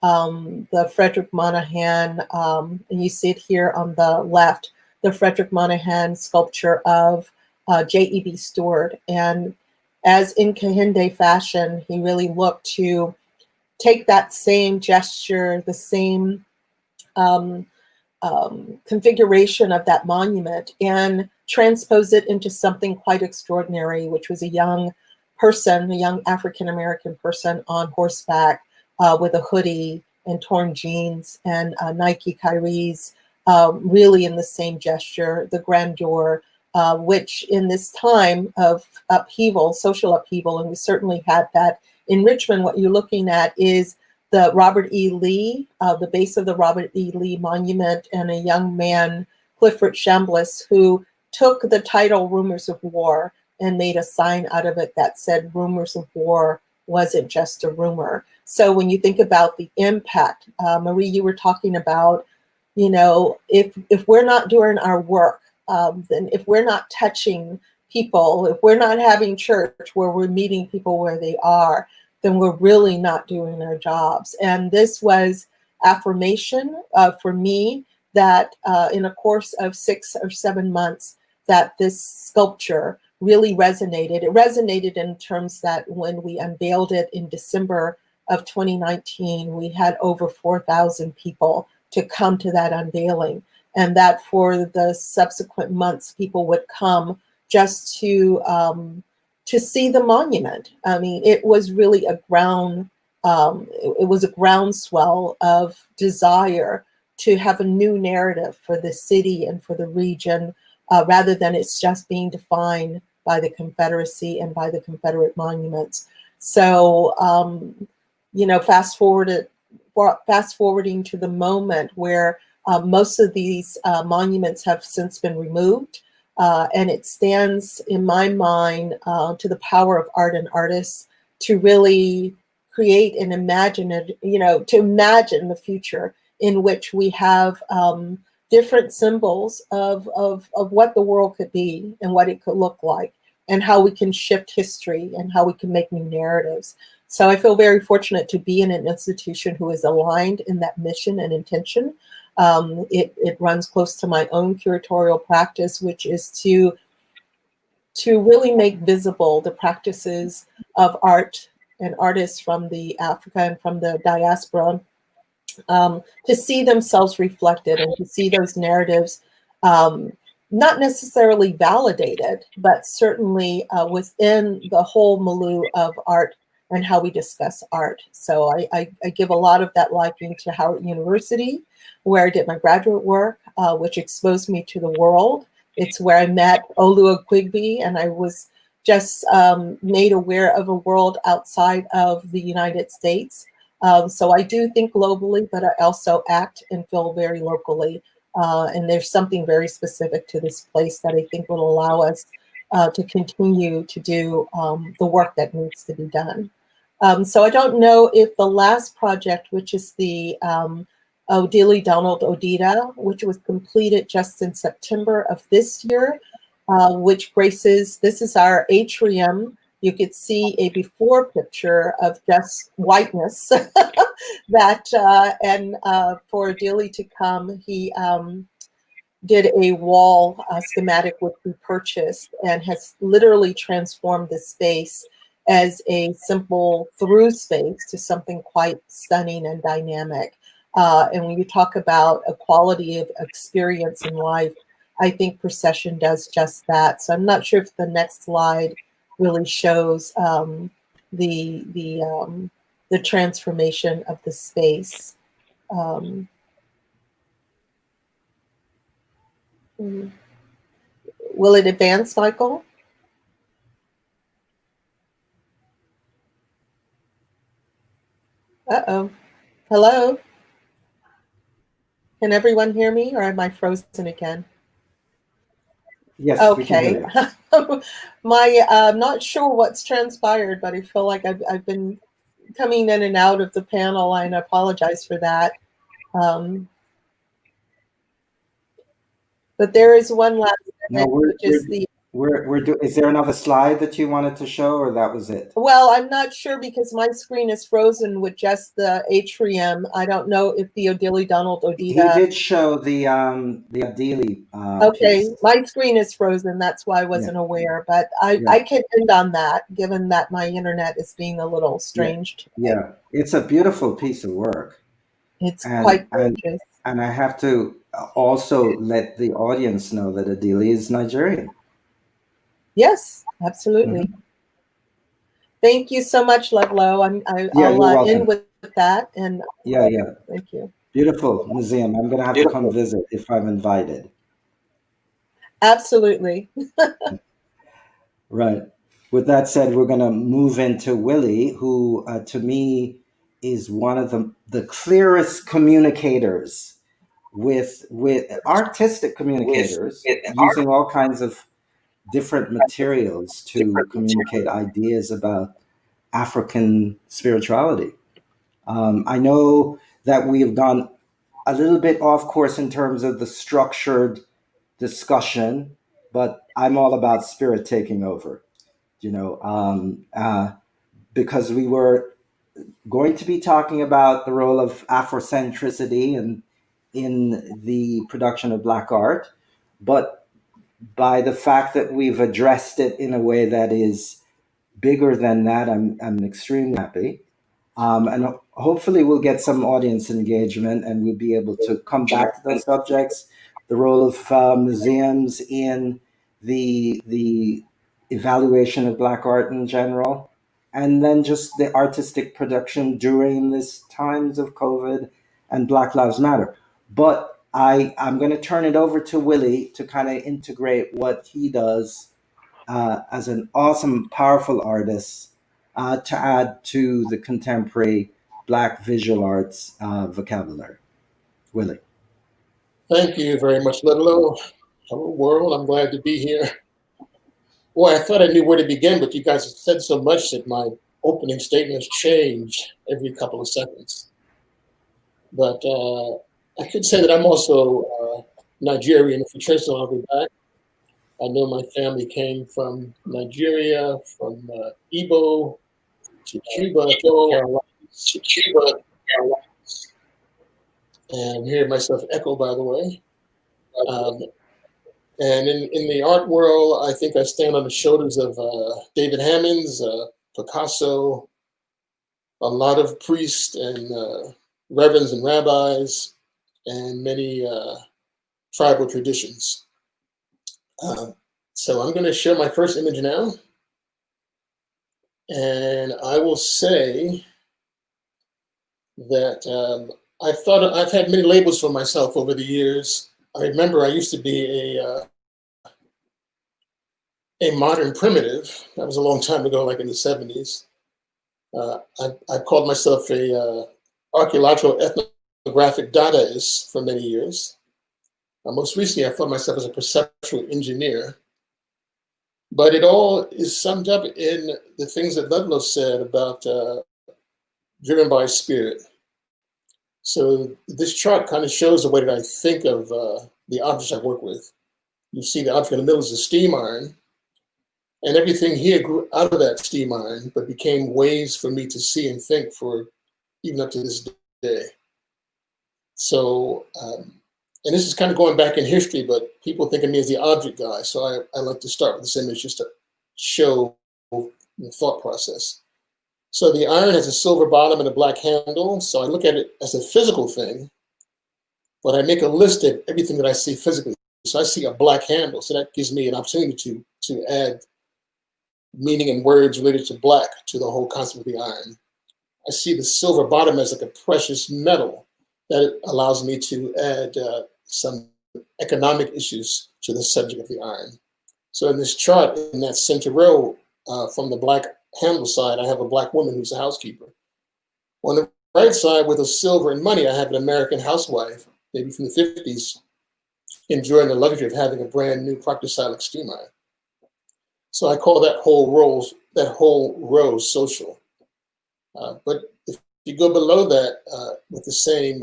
the Frederick Monahan, and you see it here on the left, the Frederick Monahan sculpture of J.E.B. Stewart. And as in Kehinde fashion, he really looked to take that same gesture, the same configuration of that monument and transpose it into something quite extraordinary, which was a young person, a young African-American person on horseback with a hoodie and torn jeans and Nike Kyries, really in the same gesture, the grandeur, which in this time of upheaval, social upheaval, and we certainly had that in Richmond, what you're looking at is the Robert E. Lee, the base of the Robert E. Lee Monument, and a young man, Clifford Chambliss, who took the title Rumors of War and made a sign out of it that said Rumors of War wasn't just a rumor. So when you think about the impact, Marie, you were talking about, you know, if we're not doing our work, then if we're not touching people, if we're not having church where we're meeting people where they are, then we're really not doing our jobs. And this was affirmation for me that in a course of 6 or 7 months, that this sculpture really resonated. It resonated in terms that when we unveiled it in December of 2019, we had over 4,000 people to come to that unveiling. And that for the subsequent months, people would come just to see the monument. I mean, it was really a it was a groundswell of desire to have a new narrative for the city and for the region, rather than it's just being defined by the Confederacy and by the Confederate monuments. So, you know, fast forwarding to the moment where most of these monuments have since been removed. And it stands, in my mind, to the power of art and artists to really create and imagine it, you know, to imagine the future in which we have different symbols of what the world could be and what it could look like and how we can shift history and how we can make new narratives. So I feel very fortunate to be in an institution who is aligned in that mission and intention. It runs close to my own curatorial practice, which is to really make visible the practices of art and artists from the Africa and from the diaspora, to see themselves reflected and to see those narratives not necessarily validated, but certainly within the whole milieu of art and how we discuss art. So I give a lot of that liking to Howard University, where I did my graduate work, which exposed me to the world. It's where I met Olu Quigley, and I was just made aware of a world outside of the United States. So I do think globally, but I also act and feel very locally. And there's something very specific to this place that I think will allow us to continue to do the work that needs to be done. So I don't know if the last project, which is the Odili Donald Odita, which was completed just in September of this year, which graces, this is our atrium. You could see a before picture of just whiteness that, and for Odili to come, he did a wall schematic which we purchased and has literally transformed the space as a simple through space to something quite stunning and dynamic. And when you talk about a quality of experience in life, I think procession does just that. So I'm not sure if the next slide really shows the transformation of the space. Will it advance, Michael? Uh-oh. Hello? Can everyone hear me, or am I frozen again? Yes, okay. We can hear you. I'm not sure what's transpired, but I feel like I've been coming in and out of the panel, and I apologize for that. But there is one last minute, which is the... Is there another slide that you wanted to show, or that was it? Well, I'm not sure because my screen is frozen with just the atrium. I don't know if the Odili Donald Odita... He did show the Odili okay, piece. my screen is frozen. That's why I wasn't aware. But I can end on that, given that my internet is being a little strange today. Yeah, it's a beautiful piece of work. It's quite gorgeous. And I have to also let the audience know that Odili is Nigerian. Yes, absolutely. Mm-hmm. Thank you so much, Ludlow. I'll end with that. And yeah. Thank you. Beautiful museum. I'm going to have to come visit if I'm invited. Absolutely. Right. With that said, we're going to move into Willie, who to me is one of the clearest communicators with artistic communicators using all kinds of different materials to communicate ideas about African spirituality. I know that we have gone a little bit off course in terms of the structured discussion, but I'm all about spirit taking over, because we were going to be talking about the role of Afrocentricity and in the production of Black art, but by the fact that we've addressed it in a way that is bigger than that, I'm extremely happy. And hopefully we'll get some audience engagement and we'll be able to come back to those subjects, the role of museums in the evaluation of Black art in general, and then just the artistic production during this times of COVID and Black Lives Matter. But I'm going to turn it over to Willie to kind of integrate what he does as an awesome, powerful artist to add to the contemporary Black visual arts vocabulary. Willie. Thank you very much, Ludlow. Hello, world. I'm glad to be here. Boy, I thought I knew where to begin, but you guys have said so much that my opening statements change every couple of seconds. But I could say that I'm also Nigerian. If you trace it all the way back, I know my family came from Nigeria, from Igbo, to Cuba, Carolinas, and I'm hearing myself echo, by the way. And in the art world, I think I stand on the shoulders of David Hammonds, Picasso, a lot of priests and reverends and rabbis, and many tribal traditions. So I'm going to share my first image now. And I will say that I've had many labels for myself over the years. I remember I used to be a modern primitive. That was a long time ago, like in the 70s. I called myself a archaeological ethnographic Dadaist for many years. Most recently, I thought myself as a perceptual engineer. But it all is summed up in the things that Ludlow said about driven by spirit. So this chart kind of shows the way that I think of the objects I work with. You see the object in the middle is a steam iron, and everything here grew out of that steam iron, but became ways for me to see and think for even up to this day. So, and this is kind of going back in history, but people think of me as the object guy. So I like to start with this image just to show the thought process. So the iron has a silver bottom and a black handle. So I look at it as a physical thing, but I make a list of everything that I see physically. So I see a black handle. So that gives me an opportunity to add meaning and words related to black to the whole concept of the iron. I see the silver bottom as like a precious metal that allows me to add some economic issues to the subject of the iron. So in this chart, in that center row, from the black handle side, I have a black woman who's a housekeeper. On the right side, with a silver and money, I have an American housewife, maybe from the 50s, enjoying the luxury of having a brand new Proctor-Silex steam iron. So I call that whole row social. But if you go below that with the same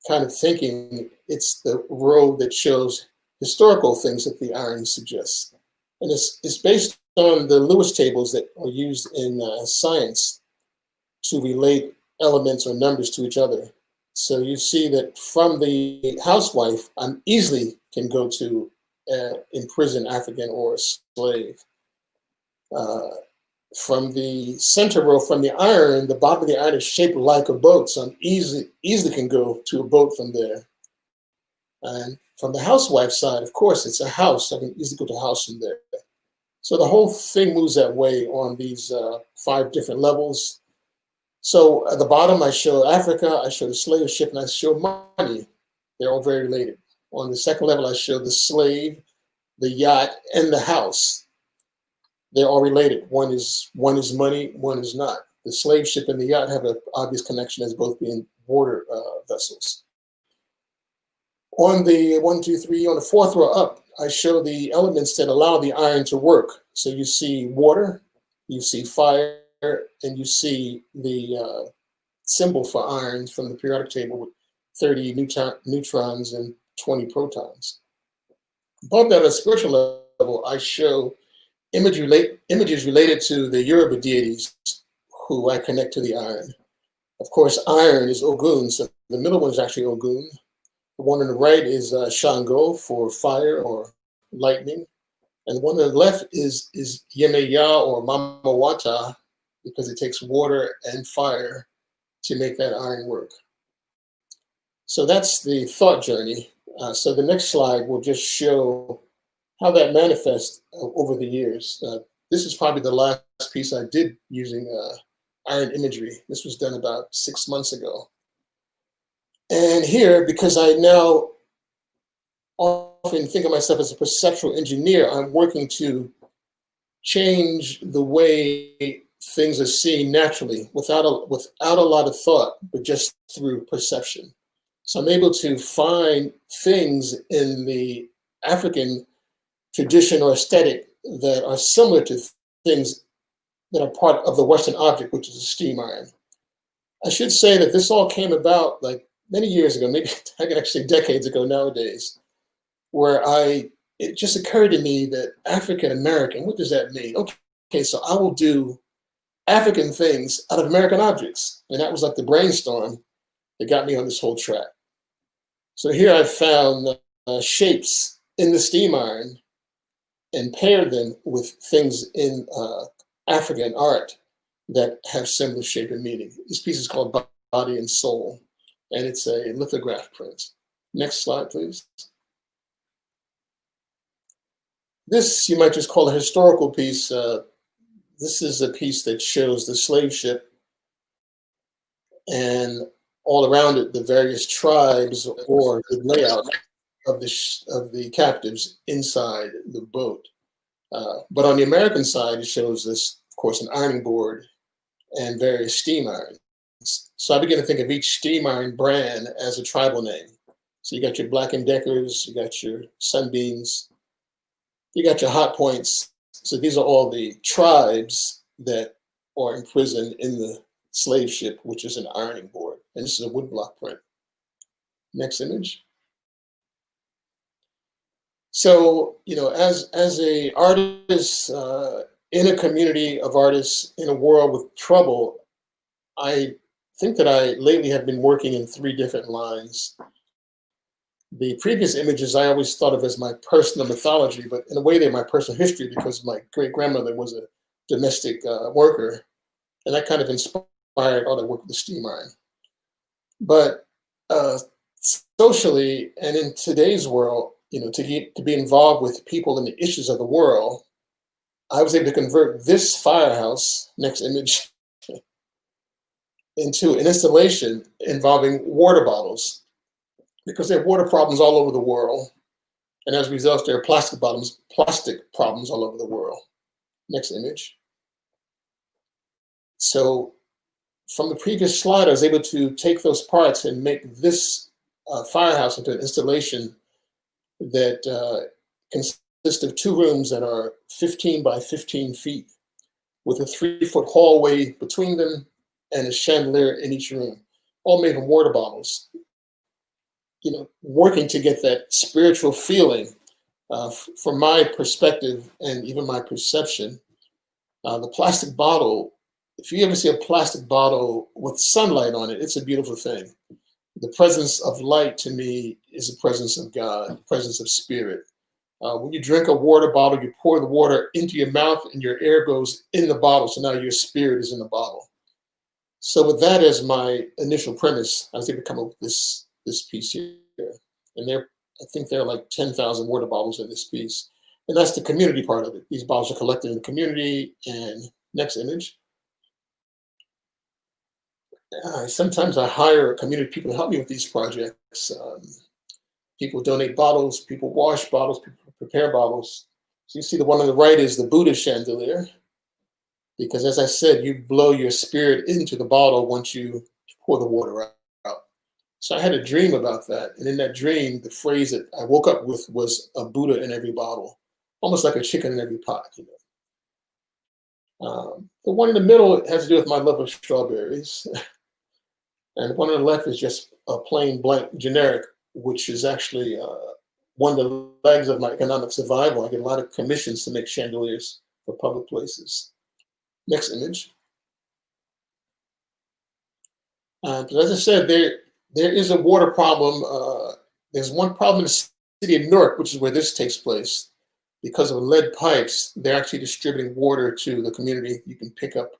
kind of thinking, it's the row that shows historical things that the iron suggests. And it's based on the Lewis tables that are used in science to relate elements or numbers to each other. So you see that from the housewife, I easily can go to imprisoned African or a slave. From the center row, from the iron, the bottom of the iron is shaped like a boat. So I easily can go to a boat from there. And from the housewife side, of course, it's a house. I can easily go to a house from there. So the whole thing moves that way on these 5 different levels. So at the bottom, I show Africa, I show the slave ship, and I show money. They're all very related. On the second level, I show the slave, the yacht, and the house. They're all related. One is money, one is not. The slave ship and the yacht have an obvious connection as both being water vessels. On the 1, 2, 3, on the 4th row up, I show the elements that allow the iron to work. So you see water, you see fire, and you see the symbol for iron from the periodic table with 30 neutrons and 20 protons. Above that, at a spiritual level, I show images related to the Yoruba deities who I connect to the iron. Of course, iron is Ogun, so the middle one is actually Ogun. The one on the right is Shango for fire or lightning. And the one on the left is Yemeya or Mamawata, because it takes water and fire to make that iron work. So that's the thought journey. So the next slide will just show how that manifests over the years. This is probably the last piece I did using iron imagery. This was done about 6 months ago. And here, because I now often think of myself as a perceptual engineer, I'm working to change the way things are seen naturally without a lot of thought, but just through perception. So I'm able to find things in the African tradition or aesthetic that are similar to things that are part of the Western object, which is a steam iron. I should say that this all came about like many years ago, maybe I could actually say decades ago nowadays, where it just occurred to me that African American, what does that mean? Okay, so I will do African things out of American objects. And that was like the brainstorm that got me on this whole track. So here I found shapes in the steam iron and paired them with things in African art that have similar shape and meaning. This piece is called Body and Soul, and it's a lithograph print. Next slide, please. This you might just call a historical piece. This is a piece that shows the slave ship and all around it the various tribes or the layout of the captives inside the boat. But on the American side, it shows this, of course, an ironing board and various steam irons. So I began to think of each steam iron brand as a tribal name. So you got your Black and Deckers, you got your Sunbeams, you got your Hot Points. So these are all the tribes that are imprisoned in the slave ship, which is an ironing board. And this is a woodblock print. Next image. So, you know, as a artist in a community of artists in a world with trouble, I think that I lately have been working in 3 different lines. The previous images I always thought of as my personal mythology, but in a way they're my personal history because my great-grandmother was a domestic worker, and that kind of inspired all that work with the steam iron. But socially and in today's world, you know, to be involved with people and the issues of the world, I was able to convert this firehouse, next image, into an installation involving water bottles, because there are water problems all over the world. And as a result, there are plastic problems all over the world. Next image. So from the previous slide, I was able to take those parts and make this firehouse into an installation that consists of 2 rooms that are 15 by 15 feet with a 3-foot hallway between them and a chandelier in each room, all made of water bottles. You know, working to get that spiritual feeling from my perspective and even my perception. The plastic bottle, if you ever see a plastic bottle with sunlight on it, it's a beautiful thing. The presence of light to me is the presence of God, the presence of spirit. When you drink a water bottle, you pour the water into your mouth and your air goes in the bottle. So now your spirit is in the bottle. So with that as my initial premise, I was able to come up with this piece here. And I think there are like 10,000 water bottles in this piece. And that's the community part of it. These bottles are collected in the community. And next image. Sometimes I hire community people to help me with these projects. People donate bottles, people wash bottles, people prepare bottles. So you see the one on the right is the Buddha chandelier, because as I said, you blow your spirit into the bottle once you pour the water out. So I had a dream about that. And in that dream, the phrase that I woke up with was a Buddha in every bottle, almost like a chicken in every pot. You know? The one in the middle has to do with my love of strawberries. And the one on the left is just a plain blank generic, which is actually one of the legs of my economic survival. I get a lot of commissions to make chandeliers for public places. Next image. But as I said, there is a water problem. There's one problem in the city of Newark, which is where this takes place. Because of lead pipes, they're actually distributing water to the community. You can pick up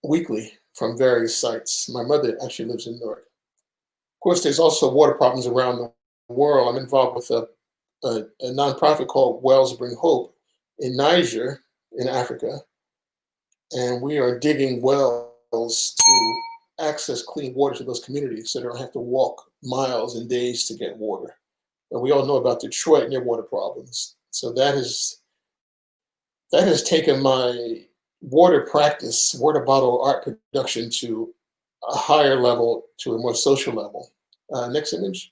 weekly from various sites. My mother actually lives in Newark. Of course, there's also water problems around the world. I'm involved with a nonprofit called Wells Bring Hope in Niger, in Africa. And we are digging wells to access clean water to those communities so they don't have to walk miles and days to get water. And we all know about Detroit and their water problems. So that has taken my water practice, water bottle art production to a higher level, to a more social level. Next image,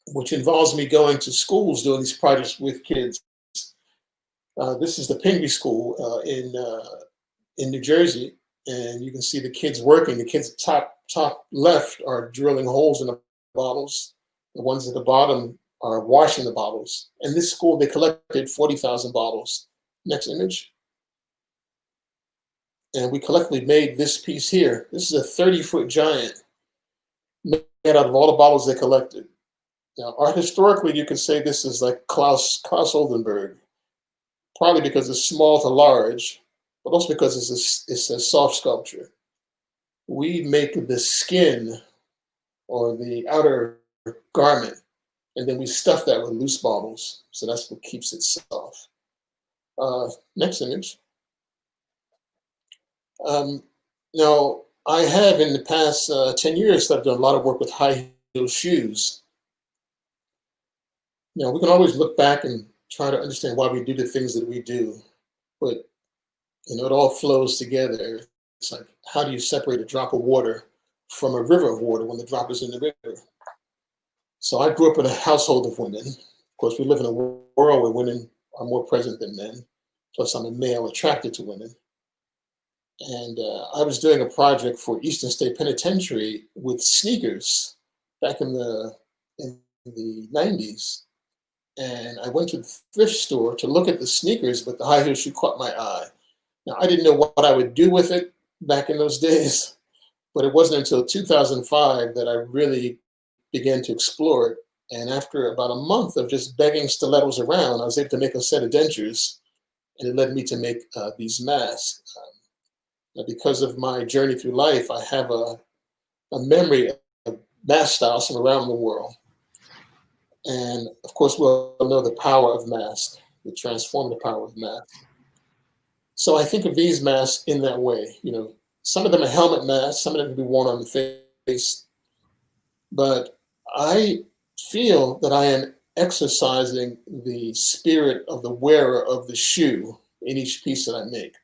which involves me going to schools doing these projects with kids. This is the Pingree School in New Jersey, and you can see the kids working. The kids top left are drilling holes in the bottles. The ones at the bottom are washing the bottles. In this school, they collected 40,000 bottles. Next image. And we collectively made this piece here. This is a 30-foot giant made out of all the bottles they collected. Now, art historically, you could say this is like Klaus Oldenburg, partly because it's small to large, but also because it's a soft sculpture. We make the skin or the outer garment, and then we stuff that with loose bottles. So that's what keeps it soft. Next image. Now, I have in the past 10 years started doing a lot of work with high heel shoes. Now, we can always look back and try to understand why we do the things that we do, but it all flows together. It's like, how do you separate a drop of water from a river of water when the drop is in the river? So I grew up in a household of women. Of course, we live in a world where women are more present than men. Plus, I'm a male attracted to women. And I was doing a project for Eastern State Penitentiary with sneakers back in the 90s. And I went to the thrift store to look at the sneakers, but the high heel shoe caught my eye. Now, I didn't know what I would do with it back in those days, but it wasn't until 2005 that I really began to explore it. And after about a month of just begging stilettos around, I was able to make a set of dentures, and it led me to make these masks. Because of my journey through life, I have a memory of mask styles from around the world. And of course, we'll know the power of masks, the transformative power of masks. So I think of these masks in that way. Some of them are helmet masks, some of them can be worn on the face. But I feel that I am exercising the spirit of the wearer of the shoe in each piece that I make.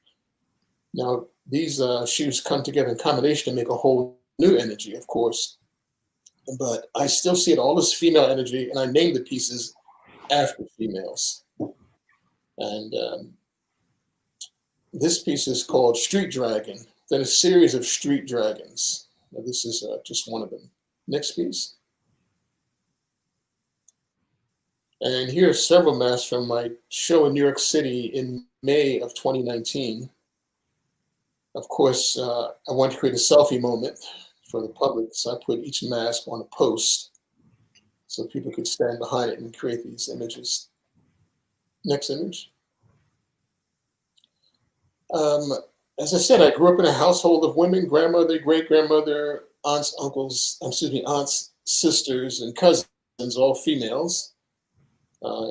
Now, these shoes come together in combination to make a whole new energy, of course. But I still see it all as female energy, and I name the pieces after females. And this piece is called Street Dragon, then a series of street dragons. Now, this is just one of them. Next piece. And here are several masks from my show in New York City in May of 2019. Of course, I wanted to create a selfie moment for the public, so I put each mask on a post so people could stand behind it and create these images. Next image. As I said, I grew up in a household of women, grandmother, great-grandmother, aunts, uncles, aunts, sisters, and cousins, all females.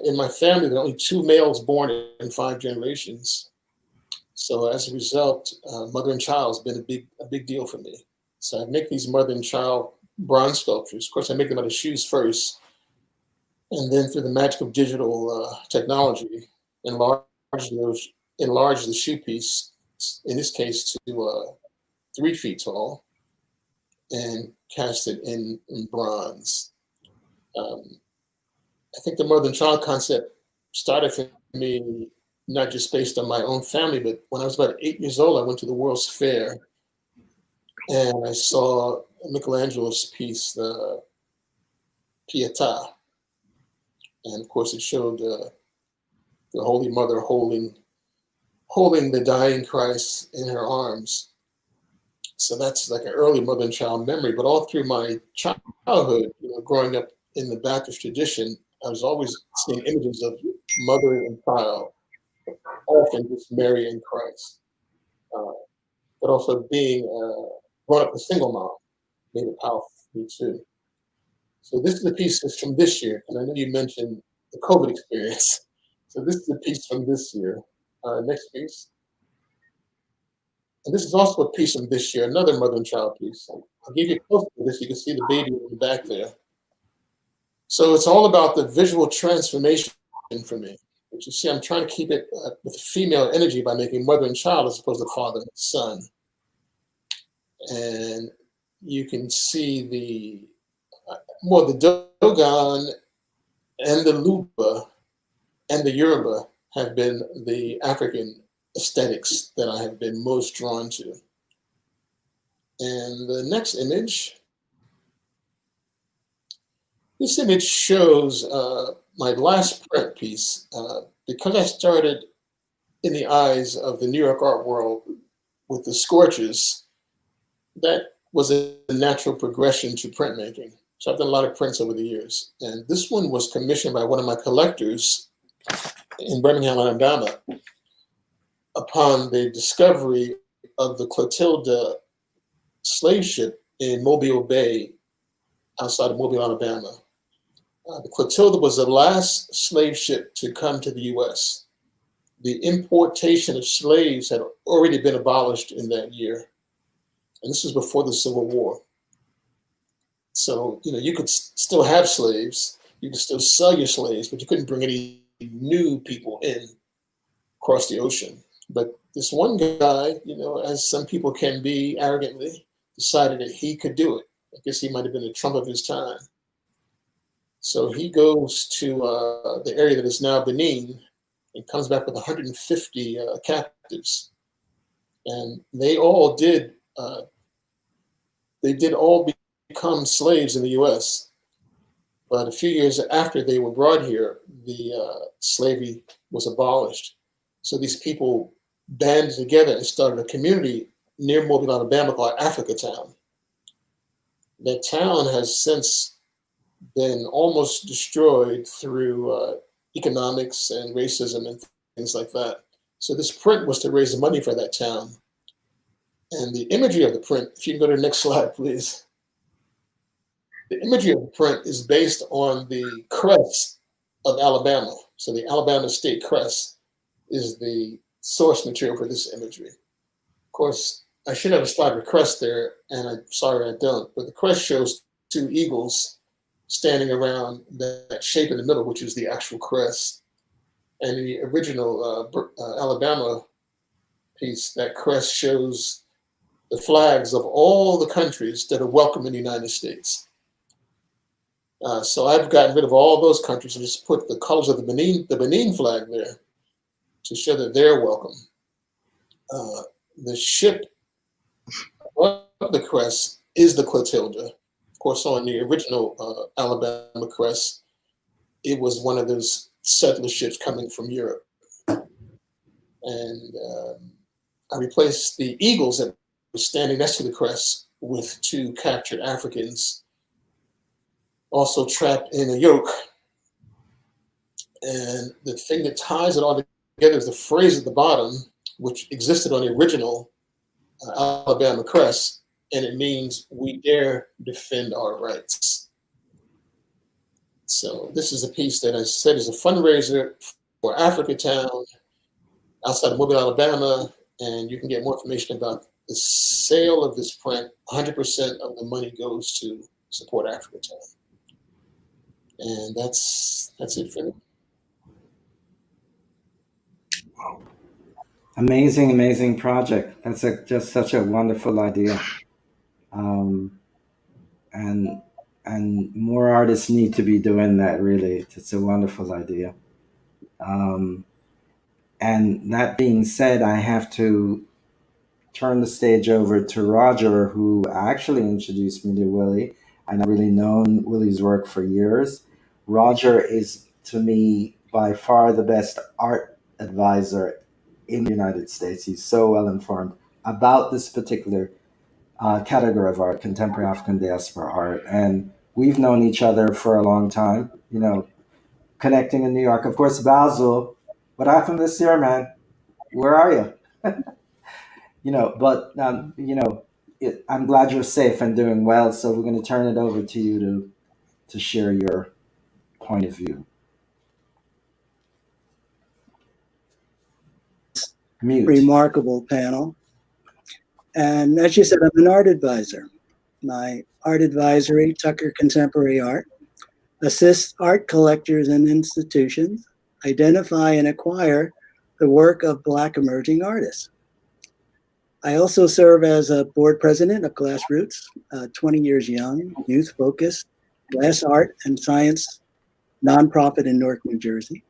In my family, there are only 2 males born in 5 generations. So as a result, mother and child has been a big deal for me. So I make these mother and child bronze sculptures. Of course, I make them out of shoes first, and then through the magic of digital technology, enlarge the shoe piece, in this case to 3 feet tall, and cast it in bronze. I think the mother and child concept started for me not just based on my own family, but when I was about 8 years old, I went to the World's Fair, and I saw Michelangelo's piece, the Pietà. And of course, it showed the Holy Mother holding the dying Christ in her arms. So that's like an early mother and child memory. But all through my childhood, growing up in the Baptist tradition, I was always seeing images of mother and child, often just Mary and Christ. But also being grown up a single mom made it powerful for me too. So this is the piece that's from this year, and I know you mentioned the COVID experience. So this is a piece from this year. Next piece. And this is also a piece from this year, another mother and child piece. I'll give you a close to this. You can see the baby in the back there. So it's all about the visual transformation for me. But you see, I'm trying to keep it with female energy by making mother and child as opposed to father and son. And you can see the Dogon and the Luba and the Yoruba have been the African aesthetics that I have been most drawn to. And the next image, this image shows my last print piece. Because I started in the eyes of the New York art world with the scorches, that was a natural progression to printmaking. So I've done a lot of prints over the years. And this one was commissioned by one of my collectors in Birmingham, Alabama, upon the discovery of the Clotilda slave ship in Mobile Bay, outside of Mobile, Alabama. The Clotilda was the last slave ship to come to the US. The importation of slaves had already been abolished in that year. And this was before the Civil War. So, you could still have slaves, you could still sell your slaves, but you couldn't bring any new people in across the ocean. But this one guy, as some people can be arrogantly, decided that he could do it. I guess he might have been the Trump of his time. So he goes to the area that is now Benin and comes back with 150 captives. And they all did all become slaves in the US. But a few years after they were brought here, the slavery was abolished. So these people banded together and started a community near Mobile, Alabama called Africa Town. That town has since been almost destroyed through economics and racism and things like that. So this print was to raise money for that town. And the imagery of the print, if you can go to the next slide, please. The imagery of the print is based on the crest of Alabama. So the Alabama state crest is the source material for this imagery. Of course, I should have a slide with crest there, and I'm sorry I don't, but the crest shows two eagles standing around that shape in the middle, which is the actual crest. And the original Alabama piece, that crest shows the flags of all the countries that are welcome in the United States. So I've gotten rid of all those countries and just put the colors of the Benin flag there to show that they're welcome. The ship of the crest is the Clotilda. Of course, on the original Alabama crest, it was one of those settler ships coming from Europe. And I replaced the eagles that were standing next to the crest with two captured Africans, also trapped in a yoke. And the thing that ties it all together is the phrase at the bottom, which existed on the original Alabama crest, and it means "we dare defend our rights." So this is a piece that I said is a fundraiser for Africa Town outside of Mobile, Alabama, and you can get more information about the sale of this print. 100% of the money goes to support Africa Town. And that's it for me. Amazing, amazing project. That's just such a wonderful idea. And more artists need to be doing that, really. It's a wonderful idea. And that being said, I have to turn the stage over to Roger, who actually introduced me to Willie. I've really known Willie's work for years. Roger is, to me, by far the best art advisor in the United States. He's so well informed about this particular category of art, contemporary African diaspora art. And we've known each other for a long time, connecting in New York. Of course, Basil, what happened this year, man? Where are you? I'm glad you're safe and doing well. So we're going to turn it over to you to share your point of view. Mute. Remarkable panel. And as you said, I'm an art advisor. My art advisory, Tucker Contemporary Art, assists art collectors and institutions identify and acquire the work of Black emerging artists. I also serve as a board president of Glassroots, 20 years young, youth-focused, glass art and science nonprofit in Newark, New Jersey.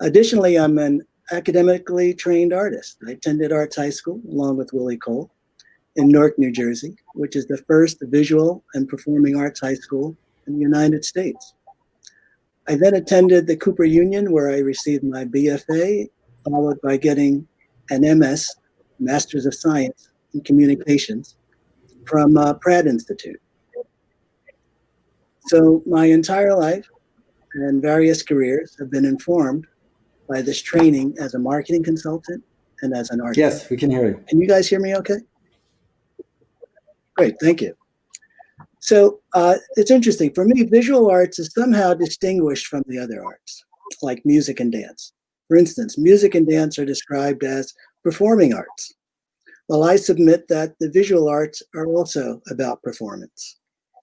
Additionally, I'm an academically trained artist. I attended Arts High School along with Willie Cole in Newark, New Jersey, which is the first visual and performing arts high school in the United States. I then attended the Cooper Union, where I received my BFA, followed by getting an MS Masters of Science in Communications from Pratt Institute. So my entire life and various careers have been informed by this training as a marketing consultant and as an artist. Yes, we can hear you. Can you guys hear me okay? Great, thank you. So it's interesting. For me, visual arts is somehow distinguished from the other arts, like music and dance. For instance, music and dance are described as performing arts. Well, I submit that the visual arts are also about performance.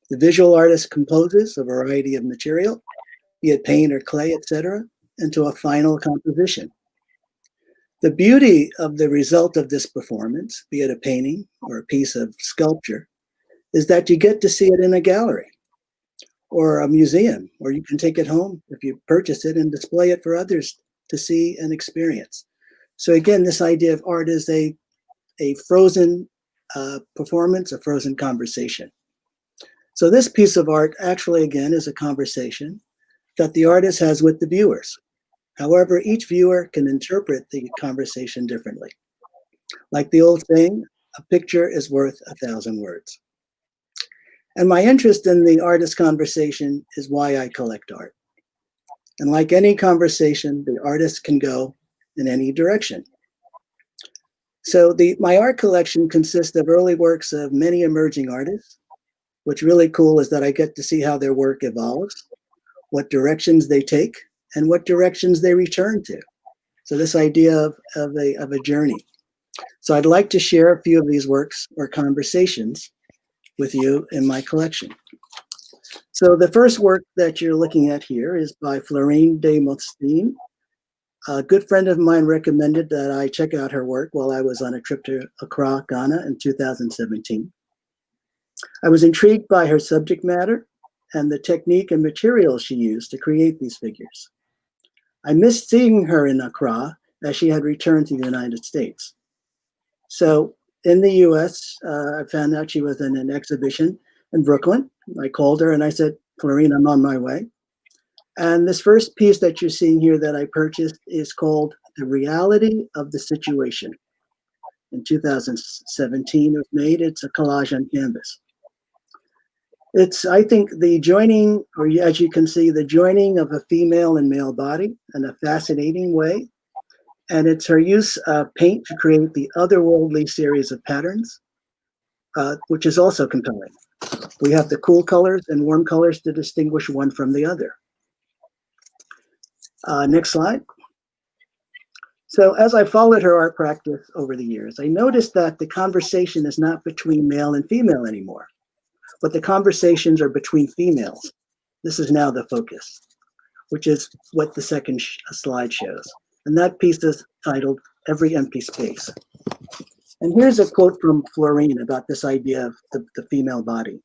The visual artist composes a variety of material, be it paint or clay, etc., into a final composition. The beauty of the result of this performance, be it a painting or a piece of sculpture, is that you get to see it in a gallery or a museum, or you can take it home if you purchase it and display it for others to see and experience. So again, this idea of art is a frozen performance, a frozen conversation. So this piece of art actually, again, is a conversation that the artist has with the viewers. However, each viewer can interpret the conversation differently. Like the old saying, a picture is worth 1,000 words. And my interest in the artist conversation is why I collect art. And like any conversation, the artist can go in any direction. So my art collection consists of early works of many emerging artists. What's really cool is that I get to see how their work evolves, what directions they take, and what directions they return to. So this idea of a journey. So I'd like to share a few of these works or conversations with you in my collection. So the first work that you're looking at here is by Florine de Mostine. A good friend of mine recommended that I check out her work while I was on a trip to Accra, Ghana in 2017. I was intrigued by her subject matter and the technique and materials she used to create these figures. I missed seeing her in Accra as she had returned to the United States. So in the US, I found out she was in an exhibition in Brooklyn. I called her and I said, Florine, I'm on my way. And this first piece that you're seeing here that I purchased is called The Reality of the Situation. In 2017, it was made. It's a collage on canvas. It's, I think, the joining, or as you can see, the joining of a female and male body in a fascinating way. And it's her use of paint to create the otherworldly series of patterns, which is also compelling. We have the cool colors and warm colors to distinguish one from the other. Next slide. So as I followed her art practice over the years, I noticed that the conversation is not between male and female anymore, but the conversations are between females. This is now the focus, which is what the second slide shows. And that piece is titled Every Empty Space. And here's a quote from Florine about this idea of the female body.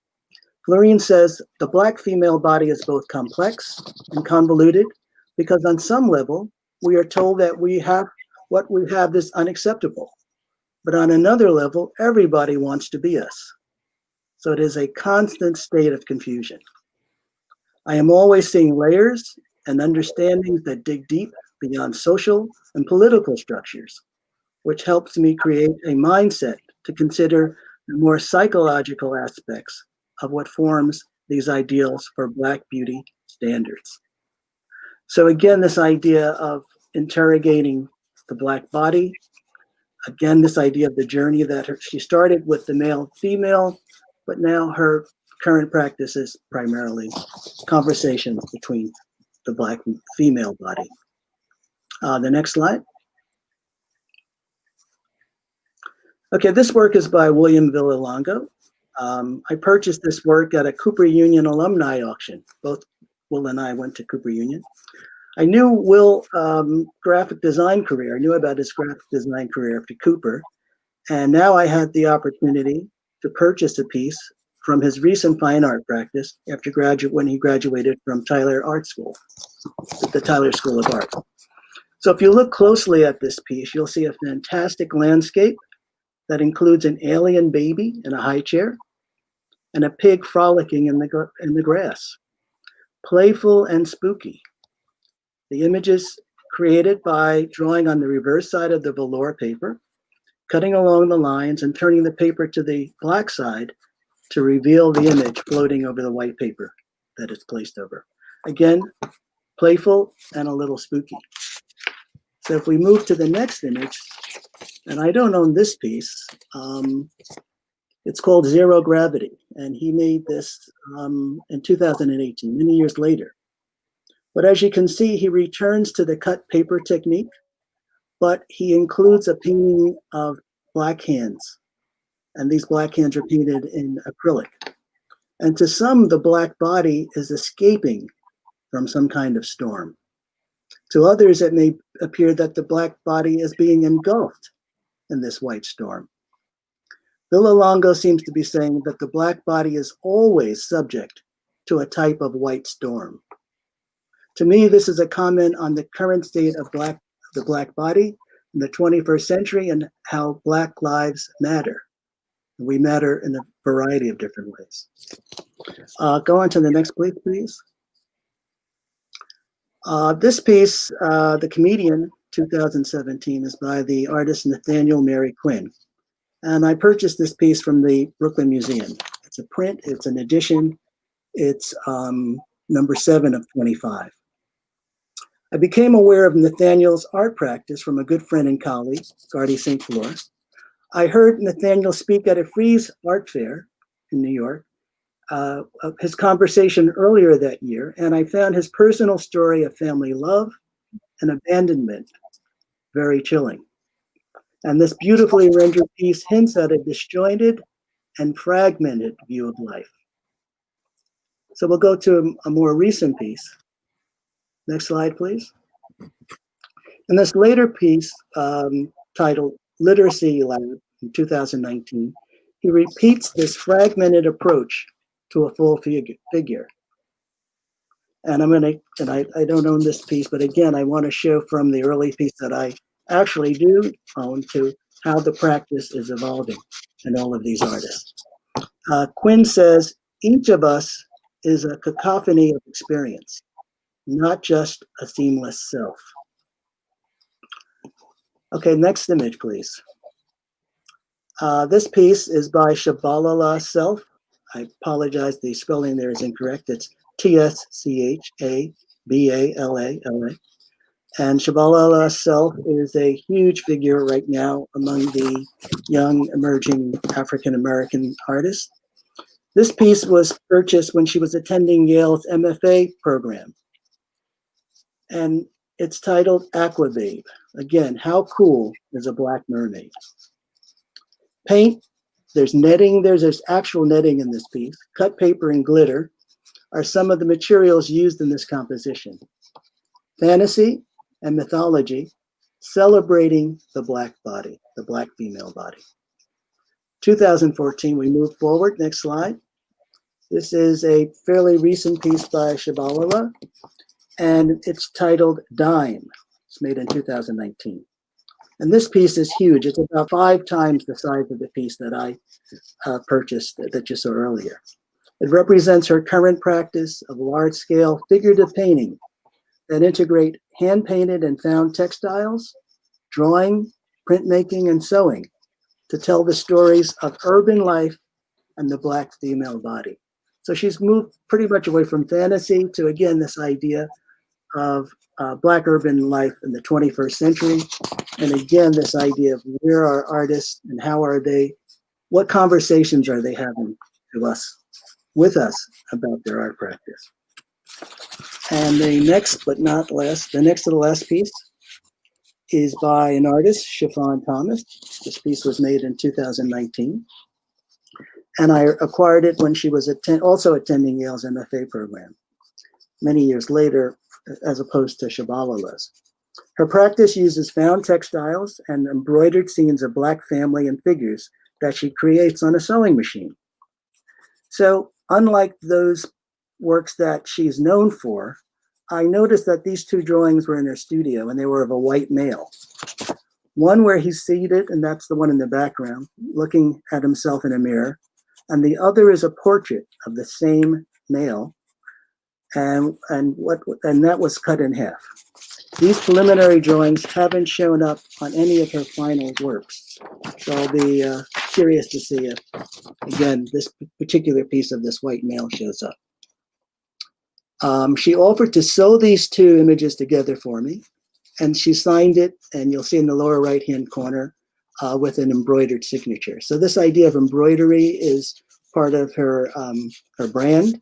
Florine says, the Black female body is both complex and convoluted because on some level, we are told that what we have is unacceptable. But on another level, everybody wants to be us. So it is a constant state of confusion. I am always seeing layers and understandings that dig deep beyond social and political structures, which helps me create a mindset to consider the more psychological aspects of what forms these ideals for Black beauty standards. So again, this idea of interrogating the Black body, again, this idea of the journey that she started with the male-female, but now her current practice is primarily conversations between the Black female body. The next slide. Okay, this work is by William Villalongo. I purchased this work at a Cooper Union alumni auction. Both Will and I went to Cooper Union. I knew Will graphic design career. I knew about his graphic design career after Cooper. And now I had the opportunity to purchase a piece from his recent fine art practice after when he graduated from Tyler Art School, the Tyler School of Art. So if you look closely at this piece, you'll see a fantastic landscape that includes an alien baby in a high chair and a pig frolicking in the grass. Playful and spooky. The images created by drawing on the reverse side of the velour paper cutting along the lines and turning the paper to the black side to reveal the image floating over the white paper that it's placed over. Again, playful and a little spooky. So if we move to the next image, and I don't own this piece, it's called Zero Gravity, and he made this in 2018, many years later. But as you can see, he returns to the cut paper technique, but he includes a painting of black hands, and these black hands are painted in acrylic. And to some, the black body is escaping from some kind of storm. To others, it may appear that the black body is being engulfed in this white storm. Villalongo seems to be saying that the black body is always subject to a type of white storm. To me, this is a comment on the current state of the black body in the 21st century and how Black lives matter. We matter in a variety of different ways. Go on to the next please. This piece, The Comedian, 2017, is by the artist Nathaniel Mary Quinn. And I purchased this piece from the Brooklyn Museum. It's a print, it's an edition, it's number 7 of 25. I became aware of Nathaniel's art practice from a good friend and colleague, Gardy St. Fleur. I heard Nathaniel speak at a Frieze art fair in New York, his conversation earlier that year, and I found his personal story of family love and abandonment very chilling. And this beautifully rendered piece hints at a disjointed and fragmented view of life. So we'll go to a more recent piece. Next slide, please. In this later piece, titled Literacy Lab in 2019, he repeats this fragmented approach to a full figure. And I don't own this piece, but again, I want to show from the early piece that I actually do own to how the practice is evolving in all of these artists. Quinn says, each of us is a cacophony of experience, not just a seamless self. Okay, next image, please. This piece is by Shabalala Self. I apologize, the spelling there is incorrect. It's Tschabalala. And Shabalala Self is a huge figure right now among the young emerging African-American artists. This piece was purchased when she was attending Yale's MFA program. And it's titled Aqua Babe. Again, how cool is a black mermaid? Paint, there's netting, there's actual netting in this piece. Cut paper and glitter are some of the materials used in this composition. Fantasy and mythology, celebrating the black body, the black female body. 2014, we move forward, next slide. This is a fairly recent piece by Shabalala, and it's titled Dime. It's made in 2019. And this piece is huge. It's about 5 times the size of the piece that I purchased that you saw earlier. It represents her current practice of large-scale figurative painting that integrate hand-painted and found textiles, drawing, printmaking, and sewing to tell the stories of urban life and the black female body. So she's moved pretty much away from fantasy to, again, this idea of black urban life in the 21st century. And again, this idea of where are artists and how are they, what conversations are they having with us about their art practice. And the next, but not last, the next to the last piece is by an artist, Chiffon Thomas. This piece was made in 2019. And I acquired it when she was also attending Yale's MFA program, many years later, as opposed to Shabalala's. Her practice uses found textiles and embroidered scenes of black family and figures that she creates on a sewing machine. So unlike those works that she's known for, I noticed that these 2 drawings were in her studio and they were of a white male. One where he's seated, and that's the one in the background, looking at himself in a mirror. And the other is a portrait of the same male and that was cut in half. These preliminary drawings haven't shown up on any of her final works, so I'll be curious to see if, again, this particular piece of this white male shows up. She offered to sew these two images together for me, and she signed it, and you'll see in the lower right-hand corner with an embroidered signature. So this idea of embroidery is part of her brand,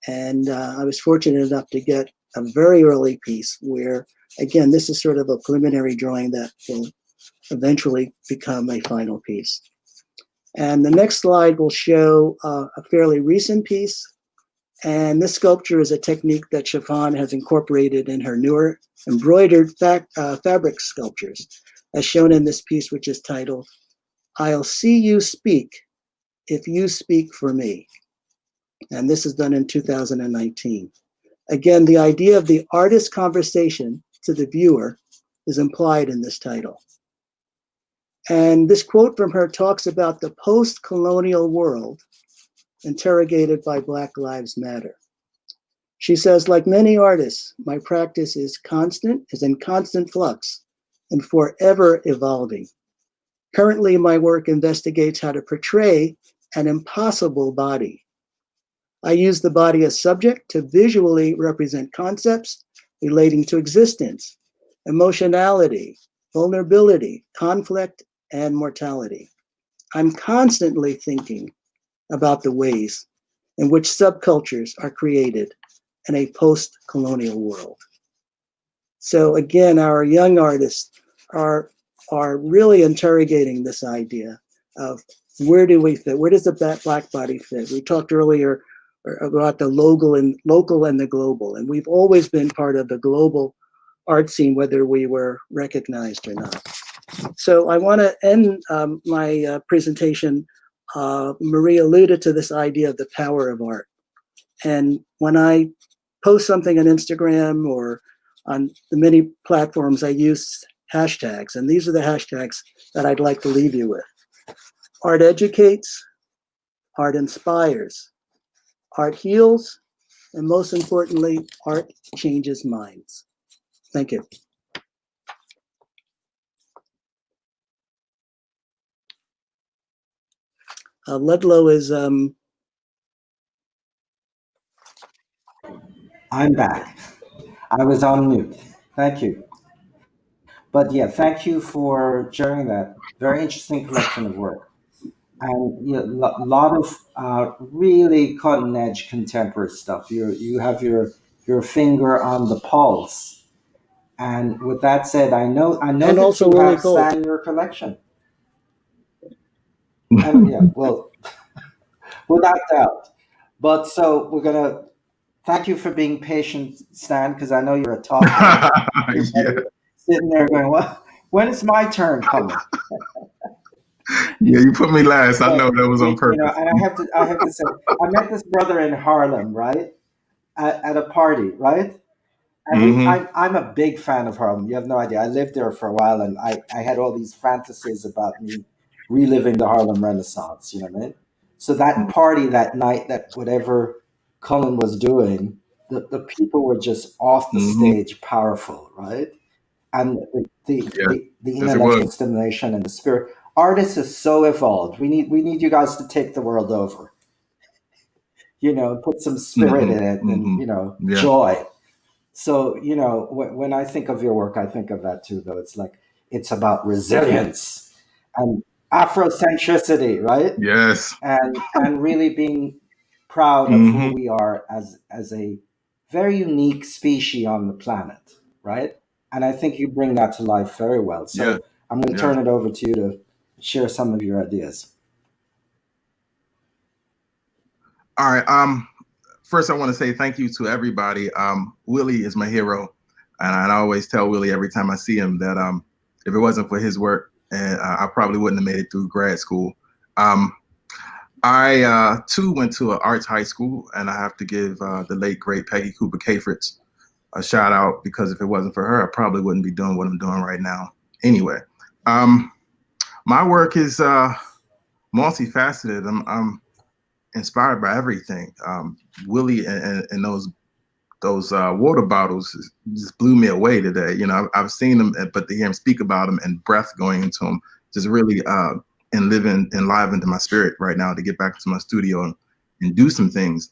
and I was fortunate enough to get a very early piece where, again, this is sort of a preliminary drawing that will eventually become a final piece. And the next slide will show a fairly recent piece. And this sculpture is a technique that Chiffon has incorporated in her newer embroidered fabric sculptures, as shown in this piece, which is titled, "I'll see you speak if you speak for me." And this is done in 2019. Again, the idea of the artist's conversation to the viewer is implied in this title. And this quote from her talks about the post-colonial world interrogated by Black Lives Matter. She says, like many artists, my practice is in constant flux and forever evolving. Currently, my work investigates how to portray an impossible body. I use the body as subject to visually represent concepts relating to existence, emotionality, vulnerability, conflict, and mortality. I'm constantly thinking about the ways in which subcultures are created in a post-colonial world. So again, our young artists are really interrogating this idea of where do we fit? Where does the Black body fit? We talked earlier about the local and the global, and we've always been part of the global art scene, whether we were recognized or not. So I want to end my presentation. Marie alluded to this idea of the power of art. And when I post something on Instagram or on the many platforms, I use hashtags. And these are the hashtags that I'd like to leave you with. Art educates, art inspires, art heals, and most importantly, art changes minds. Thank you. Ludlow is... I'm back. I was on mute. Thank you. But yeah, thank you for sharing that very interesting collection of work. And a lot of really cutting edge contemporary stuff. You have your finger on the pulse. And with that said, I know and that also you really have cool. Stan in your collection. And yeah, well, without doubt. But so we're gonna thank you for being patient, Stan, because I know you're a tough one. You're Yeah, probably sitting there going, "Well, when is my turn coming?" yeah, you put me last. I But know that was on purpose. and I have to say, I met this brother in Harlem, right, at a party, right, and Mm-hmm. I'm a big fan of Harlem. You have no idea. I lived there for a while, and I had all these fantasies about me reliving the Harlem Renaissance. You know what I mean? So that party that night, that whatever Cullen was doing, the people were just off the Mm-hmm. stage, powerful, right? And Yeah, the yes, it was. intellectual stimulation and the spirit. Artists is so evolved. We need you guys to take the world over. Put some spirit Mm-hmm. in it and Mm-hmm. Yeah. joy. So when I think of your work, I think of that too. Though it's about resilience and Afrocentricity, right? Yes. And really being proud of who Mm-hmm. we are as a very unique species on the planet, right? And I think you bring that to life very well. Yeah. So I'm going to Yeah. turn it over to you to share some of your ideas. All right. First, I want to say thank you to everybody. Willie is my hero, and I always tell Willie every time I see him that if it wasn't for his work, I probably wouldn't have made it through grad school. I too went to an arts high school, and I have to give the late great Peggy Cooper Cafritz a shout out, because if it wasn't for her, I probably wouldn't be doing what I'm doing right now. Anyway, my work is multifaceted. I'm inspired by everything. Willie and those water bottles just blew me away today. You know, I've seen them, but to hear him speak about them and breath going into them just really enlivened my spirit right now to get back to my studio and do some things.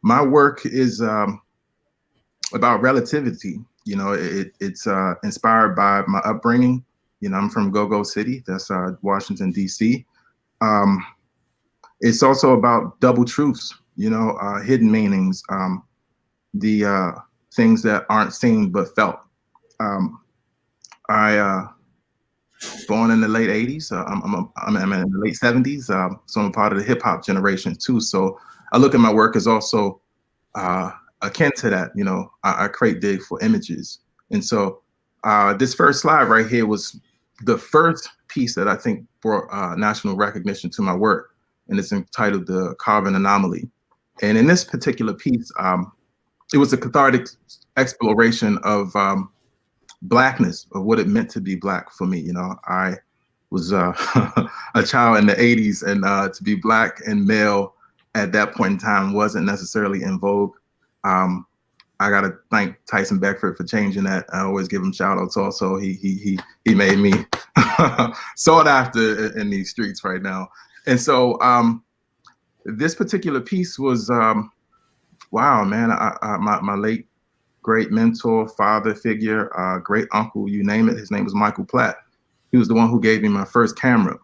My work is about relativity. You know, it's inspired by my upbringing. You know, I'm from Go-Go City, that's Washington, D.C. It's also about double truths, you know, hidden meanings, the things that aren't seen but felt. I born in the late 80s. I'm in the late 70s, so I'm a part of the hip hop generation too. So I look at my work as also akin to that. You know, I crate dig for images, and so this first slide right here was the first piece that I think brought national recognition to my work, and it's entitled "The Carbon Anomaly." And in this particular piece, it was a cathartic exploration of Blackness, of what it meant to be Black for me. You know, I was a child in the 80s, and to be Black and male at that point in time wasn't necessarily in vogue. I gotta thank Tyson Beckford for changing that. I always give him shout outs. Also, he made me sought after in these streets right now. And so this particular piece was wow, man. My late great mentor, father figure, great uncle, you name it. His name was Michael Platt. He was the one who gave me my first camera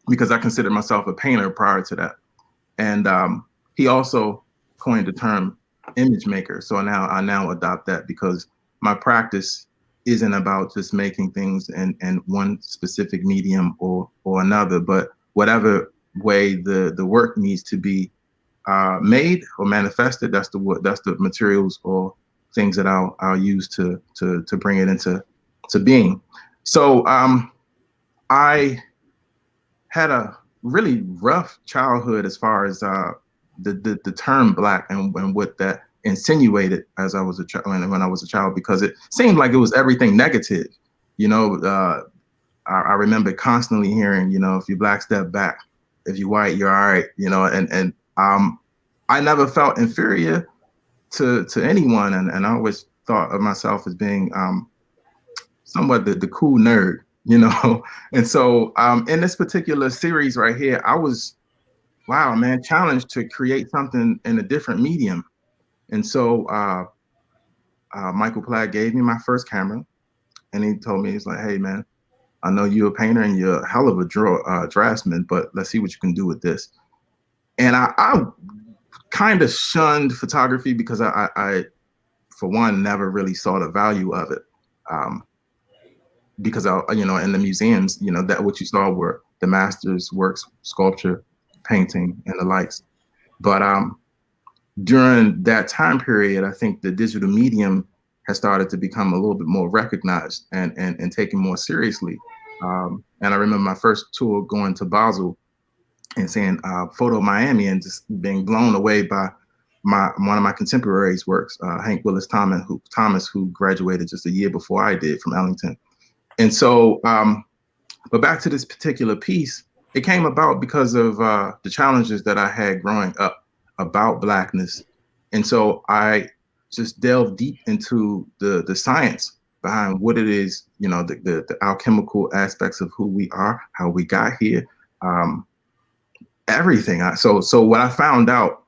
because I considered myself a painter prior to that. And he also coined the term image maker. So I now adopt that because my practice isn't about just making things in one specific medium or another, but whatever way the work needs to be made or manifested, that's the materials or things that I'll use to bring it into being. So I had a really rough childhood as far as the term Black and what that insinuated as I was a child when I was a child, because it seemed like it was everything negative. You know, I remember constantly hearing, you know, if you Black, step back. If you white, you're all right. You know, and I never felt inferior to anyone, and I always thought of myself as being somewhat the cool nerd, you know. And so in this particular series right here, I was, wow, man, challenged to create something in a different medium. And so Michael Platt gave me my first camera, and he told me, he's like, hey, man, I know you're a painter and you're a hell of a draftsman, but let's see what you can do with this. And I kind of shunned photography because I, for one, never really saw the value of it. Because you know, in the museums, you know, that what you saw were the master's works, sculpture, painting, and the likes. But during that time period, I think the digital medium has started to become a little bit more recognized and taken more seriously. And I remember my first tour going to Basel and seeing Photo Miami and just being blown away by one of my contemporaries' works, Hank Willis Thomas, who graduated just a year before I did from Ellington. And so, but back to this particular piece, it came about because of the challenges that I had growing up about Blackness. And so I just delved deep into the science behind what it is, you know, the alchemical aspects of who we are, how we got here, everything. So what I found out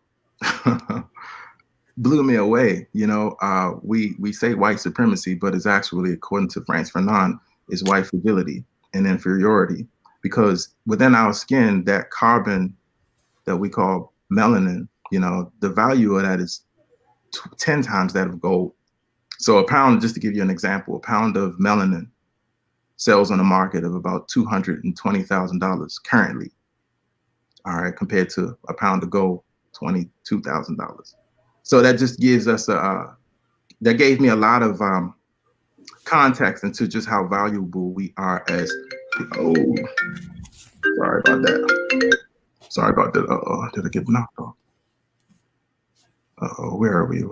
blew me away. You know, we say white supremacy, but it's actually, according to Frantz Fanon, is white fragility and inferiority, because within our skin, that carbon that we call melanin, you know, the value of that is 10 times that of gold. So a pound, just to give you an example, a pound of melanin sells on the market of about $220,000 currently. All right, compared to a pound of gold, $22,000. So that just gives us that gave me a lot of context into just how valuable we are as, oh, sorry about that. Sorry about that. Did I get knocked off? Where are we?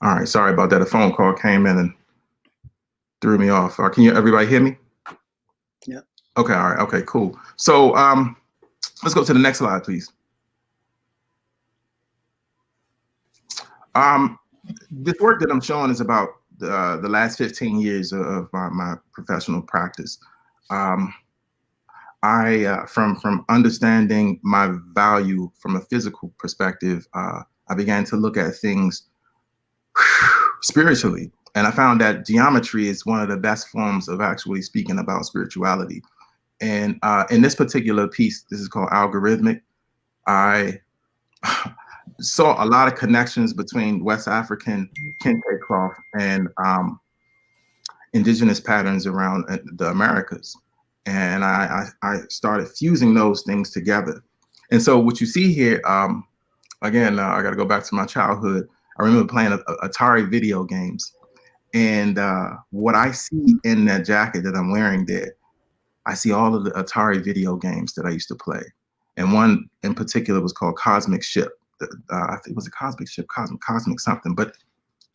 All right, sorry about that. A phone call came in and threw me off. Can everybody hear me? Yeah. Okay, all right, okay, cool. So let's go to the next slide, please. This work that I'm showing is about the last 15 years of my professional practice. From understanding my value from a physical perspective, I began to look at things spiritually. And I found that geometry is one of the best forms of actually speaking about spirituality. And in this particular piece, this is called Algorithmic, I saw a lot of connections between West African kente cloth and indigenous patterns around the Americas. And I started fusing those things together. And so what you see here, again, I got to go back to my childhood. I remember playing Atari video games. And what I see in that jacket that I'm wearing there, I see all of the Atari video games that I used to play. And one in particular was called Cosmic Ship. I think it was a Cosmic Ship, Cosmic something. But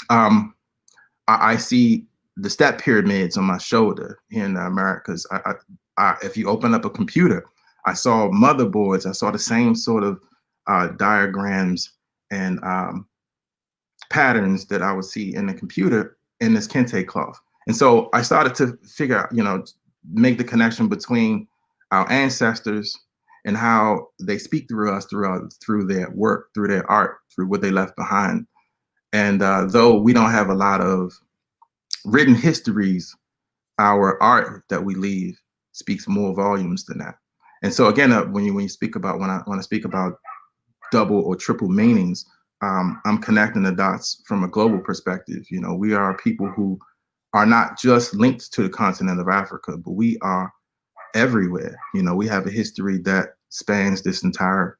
I see the step pyramids on my shoulder here in the Americas. If you open up a computer, I saw motherboards. I saw the same sort of diagrams and patterns that I would see in the computer in this kente cloth. And so I started to figure out, make the connection between our ancestors and how they speak through us through their work, through their art, through what they left behind. And though we don't have a lot of written histories, our art that we leave speaks more volumes than that. And so again, when I speak about double or triple meanings, I'm connecting the dots from a global perspective. We are people who are not just linked to the continent of Africa, but we are everywhere. We have a history that spans this entire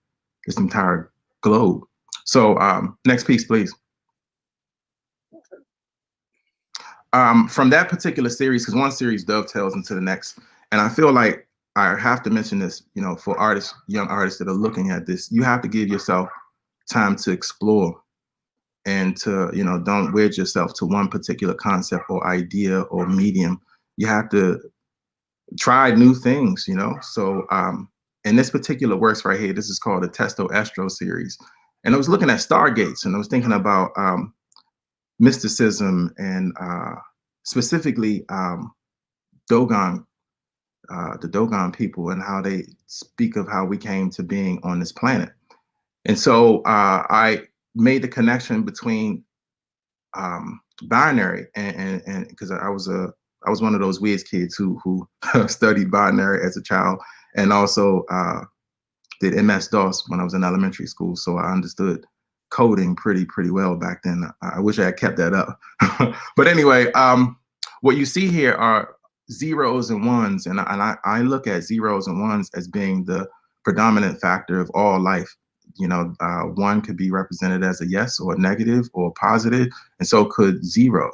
globe. So next piece, please. From that particular series, because one series dovetails into the next, and I feel like I have to mention this, for artists, young artists that are looking at this, you have to give yourself time to explore and to, don't wed yourself to one particular concept or idea or medium. You have to try new things, So in this particular works right here, this is called the Testo Estro series. And I was looking at stargates and I was thinking about mysticism and specifically Dogon, the Dogon people, and how they speak of how we came to being on this planet. And so I made the connection between binary and because I was one of those weird kids who studied binary as a child, and also did MS-DOS when I was in elementary school. So I understood coding pretty well back then. I wish I had kept that up. But anyway, what you see here are zeros and ones, and I look at zeros and ones as being the predominant factor of all life. One could be represented as a yes or a negative or a positive, and so could zero.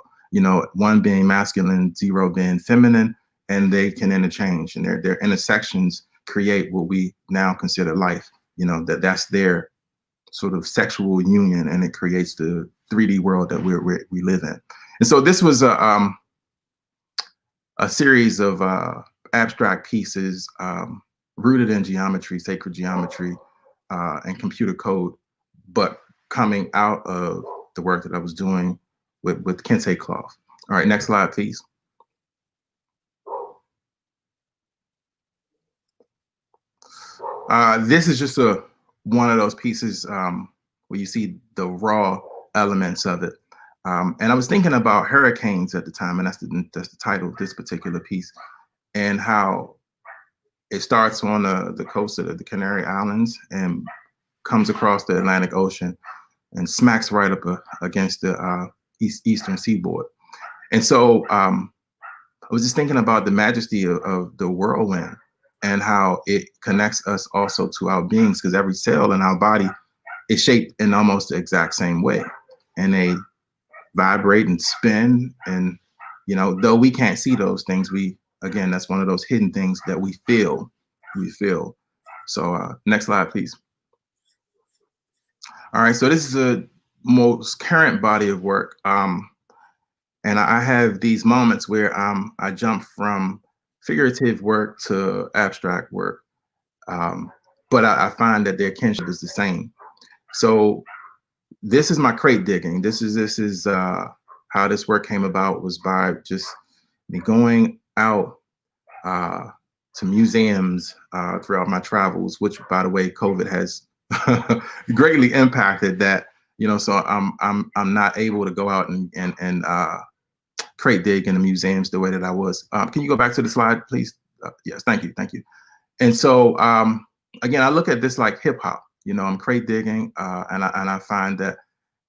One being masculine, zero being feminine, and they can interchange, and their intersections create what we now consider life. That's their sort of sexual union, and it creates the 3D world that we live in. And so this was a series of abstract pieces rooted in geometry, sacred geometry, and computer code, but coming out of the work that I was doing with kente cloth. All right, next slide, please. This is just one of those pieces where you see the raw elements of it. And I was thinking about hurricanes at the time, and that's the title of this particular piece, and how it starts on the coast of the Canary Islands and comes across the Atlantic Ocean and smacks right up against the eastern seaboard. And so I was just thinking about the majesty of the whirlwind and how it connects us also to our beings, because every cell in our body is shaped in almost the exact same way. And they vibrate and spin. And, though we can't see those things, again, that's one of those hidden things that we feel. So next slide, please. All right, so this is a most current body of work. And I have these moments where I jump from figurative work to abstract work. But I find that their kinship is the same. So this is my crate digging. This is how this work came about, was by just me going out to museums throughout my travels, which, by the way, COVID has greatly impacted that. So I'm not able to go out and crate dig in the museums the way that I was. Can you go back to the slide, please? Yes, thank you. And so again, I look at this like hip hop. I'm crate digging, and I find that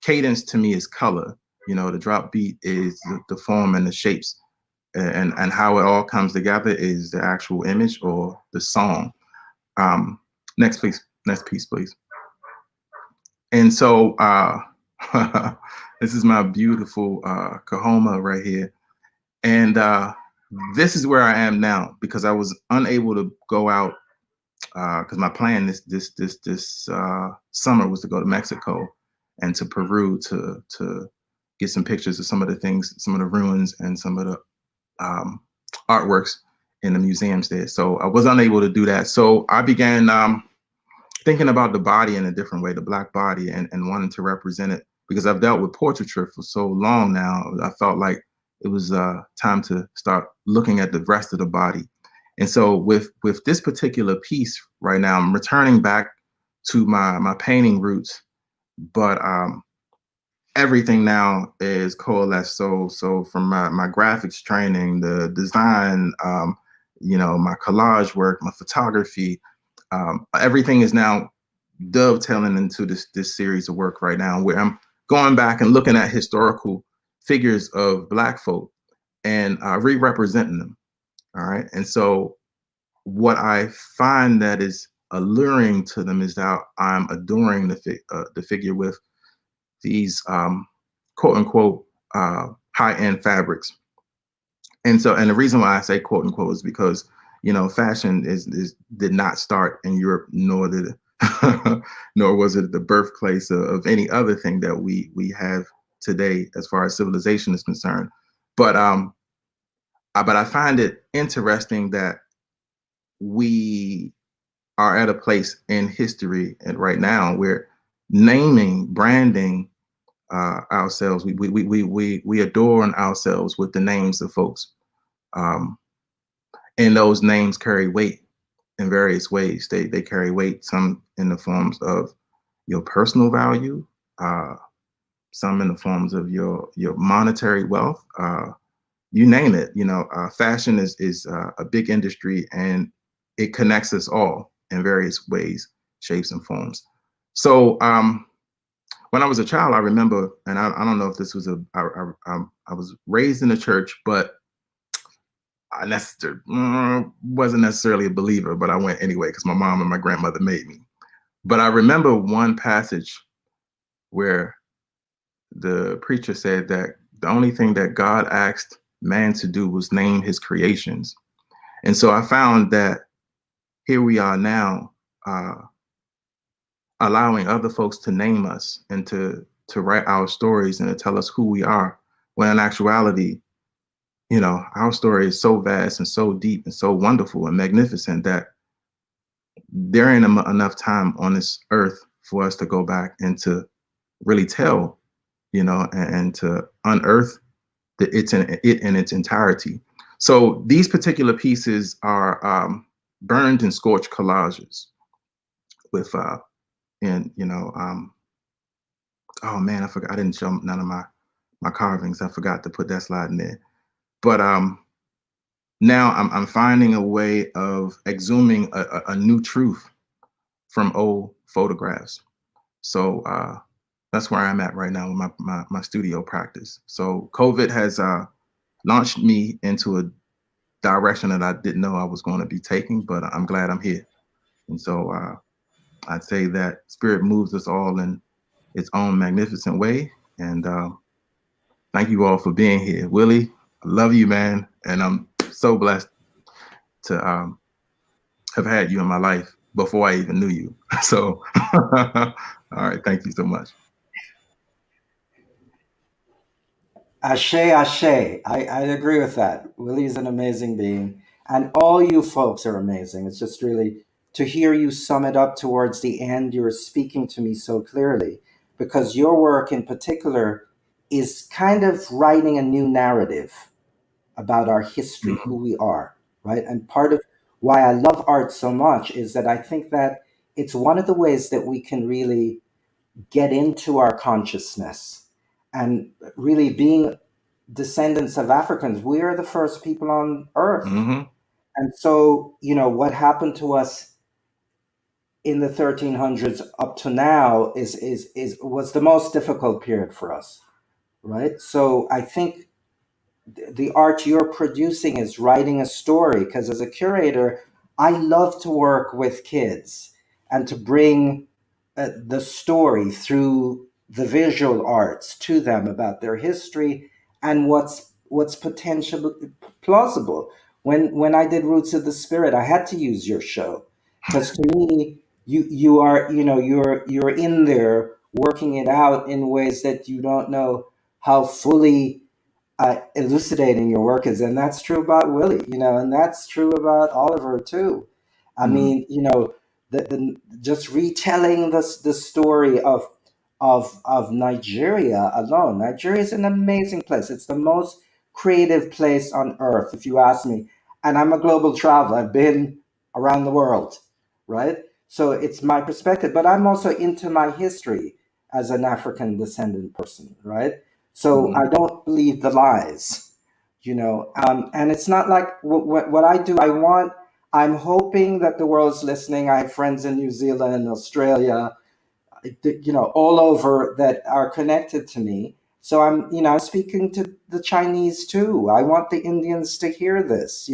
cadence to me is color. The drop beat is the form and the shapes, and how it all comes together is the actual image or the song. Next piece, please. And so this is my beautiful Kahoma right here, and this is where I am now, because I was unable to go out because my plan this summer was to go to Mexico and to Peru to get some pictures of some of the things, some of the ruins and some of the artworks in the museums there. So I was unable to do that. So I began thinking about the body in a different way, the Black body, and wanting to represent it, because I've dealt with portraiture for so long now. I felt like it was time to start looking at the rest of the body. And so with this particular piece right now, I'm returning back to my painting roots, but everything now is coalesced. So from my graphics training, the design, my collage work, my photography, everything is now dovetailing into this series of work right now, where I'm going back and looking at historical figures of Black folk and re-representing them. All right. And so what I find that is alluring to them is that I'm adoring the figure with these quote unquote high-end fabrics. And the reason why I say quote unquote is because, fashion did not start in Europe, nor was it the birthplace of any other thing that we have today as far as civilization is concerned. But I find it interesting that we are at a place in history and right now where branding ourselves, we adorn ourselves with the names of folks, and those names carry weight in various ways. They carry weight, some in the forms of your personal value, some in the forms of your monetary wealth. You name it. Fashion is a big industry, and it connects us all in various ways, shapes, and forms. So when I was a child, I remember, and I don't know if this was I was raised in a church, but I wasn't necessarily a believer, but I went anyway because my mom and my grandmother made me. But I remember one passage where the preacher said that the only thing that God asked man to do was name his creations. And so I found that here we are now, allowing other folks to name us and to write our stories and to tell us who we are, when in actuality, our story is so vast and so deep and so wonderful and magnificent that there ain't enough time on this earth for us to go back and to really tell, and to unearth it in its entirety. So these particular pieces are burned and scorched collages with, oh man, I forgot, I didn't show none of my carvings. I forgot to put that slide in there. But now I'm finding a way of exhuming a new truth from old photographs. So that's where I'm at right now with my studio practice. So COVID has launched me into a direction that I didn't know I was going to be taking, but I'm glad I'm here. And so I'd say that spirit moves us all in its own magnificent way. And thank you all for being here. Willie, I love you, man. And I'm so blessed to have had you in my life before I even knew you. So, all right, thank you so much. Ashe, ashe. I agree with that. Willie's an amazing being. And all you folks are amazing. It's just really to hear you sum it up towards the end. You were speaking to me so clearly. because your work in particular is kind of writing a new narrative about our history, who we are, right? And part of why I love art so much is that I think that it's one of the ways that we can really get into our consciousness. And really, being descendants of Africans, we are the first people on earth. Mm-hmm. And so, what happened to us in the 1300s up to now was the most difficult period for us, right? So I think the art you're producing is writing a story, because as a curator, I love to work with kids and to bring the story through the visual arts to them about their history and what's potentially plausible. When I did Roots of the Spirit, I had to use your show, because to me, you are, you're in there working it out in ways that you don't know how fully elucidating your work is. And that's true about Willie, and that's true about Oliver too. I mean, just retelling the story of Nigeria alone. Nigeria is an amazing place. It's the most creative place on earth, if you ask me. And I'm a global traveler. I've been around the world, right? So it's my perspective, but I'm also into my history as an African descendant person, right? So I don't believe the lies, and it's not like what I do. I'm hoping that the world's listening. I have friends in New Zealand and Australia, all over, that are connected to me. So I'm speaking to the Chinese too. I want the Indians to hear this.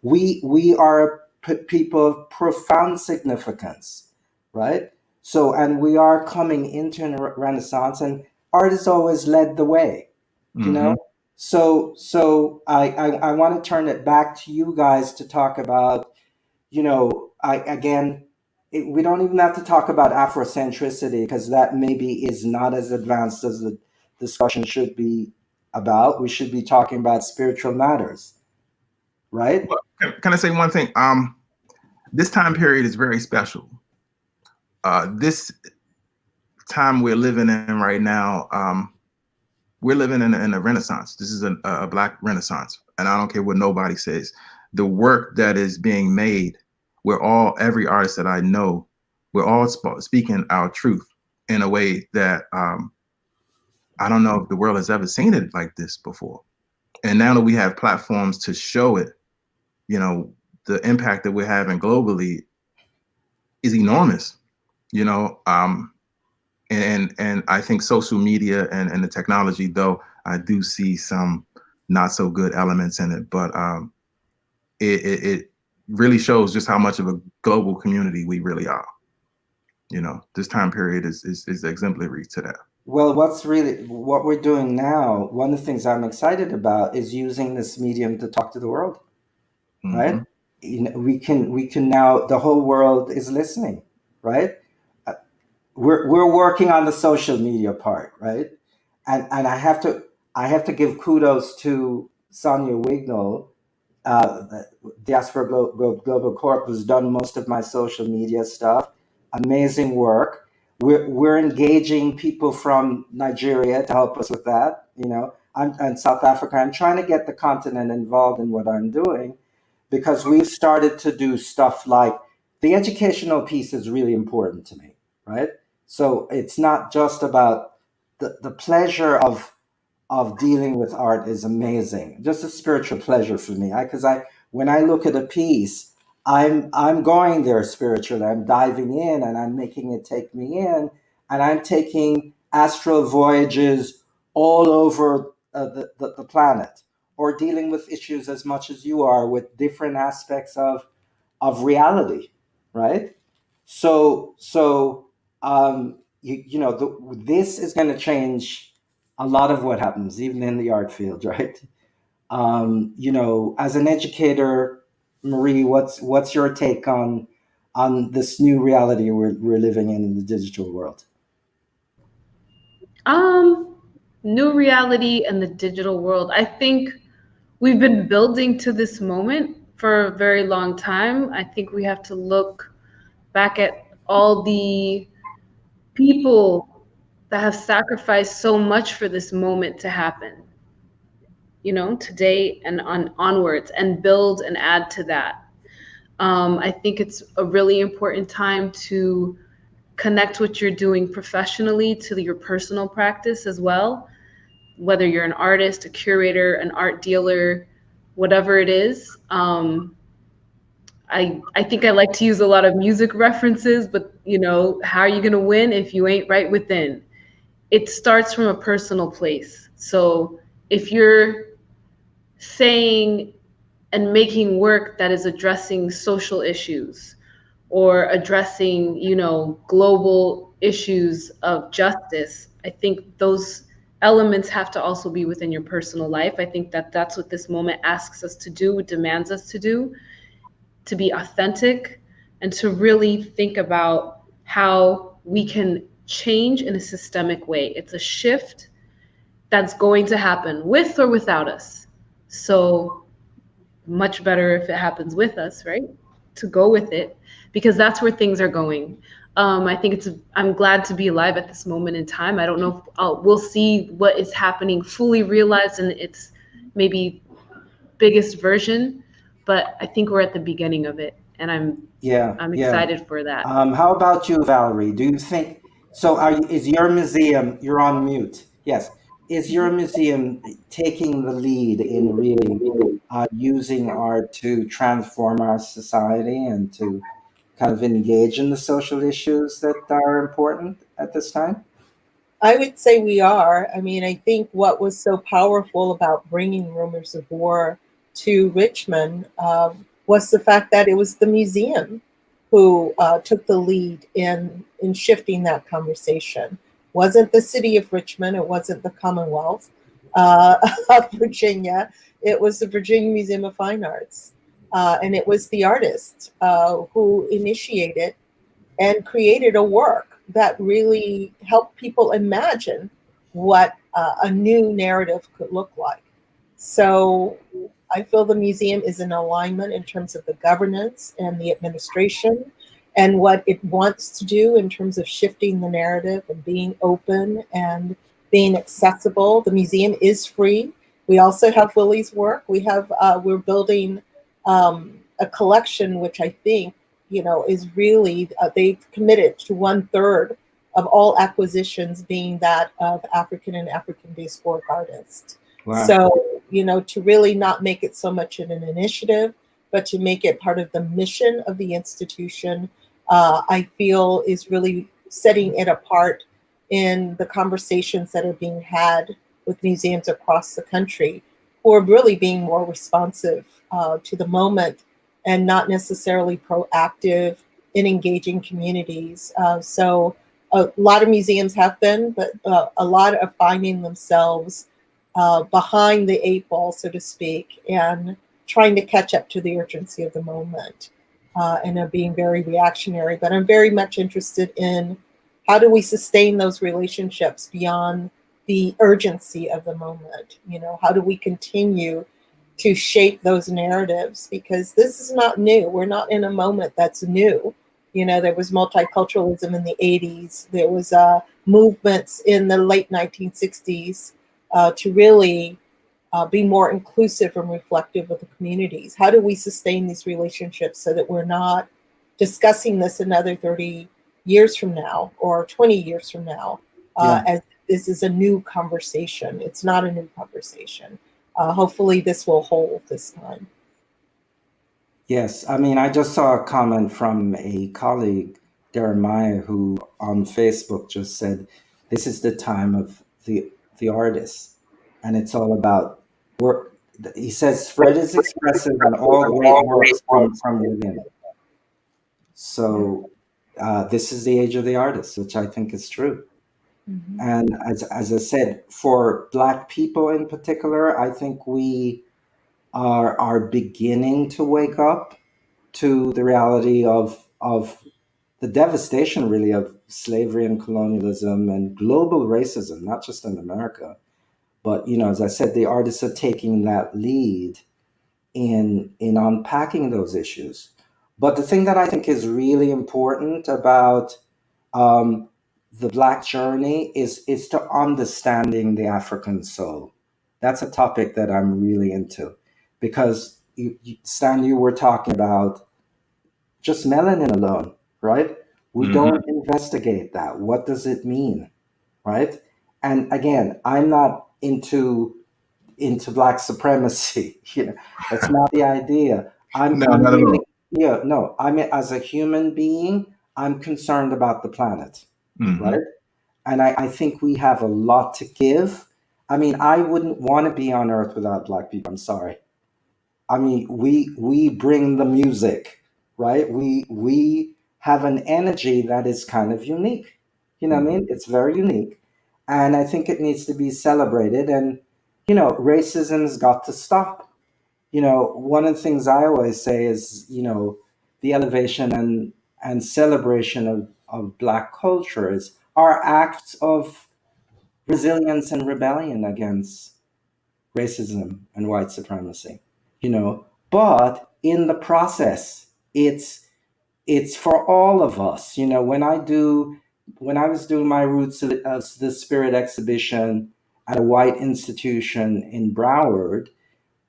We are people of profound significance, right? So, and we are coming into a renaissance, and art has always led the way, So I want to turn it back to you guys to talk about, we don't even have to talk about Afrocentricity, because that maybe is not as advanced as the discussion should be about. We should be talking about spiritual matters, right? Well, can I say one thing? This time period is very special. This time we're living in right now, we're living in a renaissance. This is a Black renaissance, and I don't care what nobody says. The work that is being made, every artist that I know, we're all speaking our truth in a way that I don't know if the world has ever seen it like this before. And now that we have platforms to show it, the impact that we're having globally is enormous, and I think social media and the technology, though I do see some not so good elements in it, but it really shows just how much of a global community we really are. This time period is exemplary to that. Well, what we're doing now, one of the things I'm excited about is using this medium to talk to the world, right? We can now, the whole world is listening, right? We're working on the social media part, right? And I have to give kudos to Sonia Wignall, Diaspora Global Corp, who's done most of my social media stuff. Amazing work. We're engaging people from Nigeria to help us with that. And South Africa. I'm trying to get the continent involved in what I'm doing, because we've started to do stuff like the educational piece is really important to me, right? So it's not just about the pleasure of dealing with art is amazing. Just a spiritual pleasure for me. Because when I look at a piece, I'm going there spiritually. I'm diving in and I'm making it take me in, and I'm taking astral voyages all over the planet, or dealing with issues as much as you are with different aspects of reality, right? So this is going to change a lot of what happens, even in the art field, right? As an educator, Marie, what's your take on this new reality we're living in the digital world? New reality and the digital world. I think we've been building to this moment for a very long time. I think we have to look back at all the people that have sacrificed so much for this moment to happen, you know, today and onwards, and build and add to that. I think it's a really important time to connect what you're doing professionally to your personal practice as well, whether you're an artist, a curator, an art dealer, whatever it is. I think I like to use a lot of music references, but you know, how are you going to win if you ain't right within? It starts from a personal place. So if you're saying and making work that is addressing social issues or addressing, you know, global issues of justice, I think those elements have to also be within your personal life. I think that that's what this moment asks us to do, demands us to be authentic, and to really think about how we can change in a systemic way. It's a shift that's going to happen with or without us. So much better if it happens with us, right? To go with it, because that's where things are going. I think I'm glad to be alive at this moment in time. I don't know if we'll see what is happening fully realized in its maybe biggest version, but I think we're at the beginning of it, and I'm excited for that. How about you, Valerie? Do you think so? Is your museum? You're on mute. Yes. Is your museum taking the lead in really using art to transform our society and to kind of engage in the social issues that are important at this time? I would say we are. I mean, I think what was so powerful about bringing Rumors of War to Richmond was the fact that it was the museum who took the lead in shifting that conversation. Wasn't the city of Richmond, it wasn't the Commonwealth of Virginia, it was the Virginia Museum of Fine Arts. And it was the artists who initiated and created a work that really helped people imagine what a new narrative could look like. So I feel the museum is in alignment in terms of the governance and the administration and what it wants to do in terms of shifting the narrative and being open and being accessible. The museum is free. We also have Willie's work. We're building a collection, which I think, you know, is really, they've committed to 1/3 of all acquisitions being that of African and African diasporic artists. Wow. So, you know, to really not make it so much of an initiative, but to make it part of the mission of the institution, I feel is really setting it apart in the conversations that are being had with museums across the country, who are really being more responsive to the moment and not necessarily proactive in engaging communities. So a lot of museums have been, but a lot are finding themselves behind the 8 ball, so to speak, and trying to catch up to the urgency of the moment and are being very reactionary. But I'm very much interested in how do we sustain those relationships beyond the urgency of the moment? You know, how do we continue to shape those narratives, because this is not new. We're not in a moment that's new. You know, there was multiculturalism in the 80s. There was movements in the late 1960s to really be more inclusive and reflective of the communities. How do we sustain these relationships so that we're not discussing this another 30 years from now or 20 years from now as this is a new conversation? It's not a new conversation. Hopefully this will hold this time. Yes, I mean, I just saw a comment from a colleague, Jeremiah, who on Facebook just said, "This is the time of the artist, and it's all about work." He says, "Fred is expressive, and all great works come from within." So this is the age of the artist, which I think is true. Mm-hmm. And as I said, for Black people in particular, I think we are beginning to wake up to the reality of the devastation, really, of slavery and colonialism and global racism, not just in America. But, you know, as I said, the artists are taking that lead in unpacking those issues. But the thing that I think is really important about the Black journey is to understanding the African soul. That's a topic that I'm really into, because Stan, you were talking about just melanin alone, right? We don't investigate that. What does it mean, right? And again, I'm not into Black supremacy. You know, that's not the idea. No, I'm not at really, all. yeah, no. I'm, as a human being, I'm concerned about the planet, right? And I think we have a lot to give. I mean, I wouldn't want to be on Earth without Black people. I'm sorry. I mean, we bring the music, right? We have an energy that is kind of unique. You know what I mean? It's very unique, and I think it needs to be celebrated. And you know, racism's got to stop. You know, one of the things I always say is, you know, the elevation and celebration of Black cultures are acts of resilience and rebellion against racism and white supremacy, you know. But in the process, it's for all of us. You know, when I was doing my Roots of the Spirit exhibition at a white institution in Broward,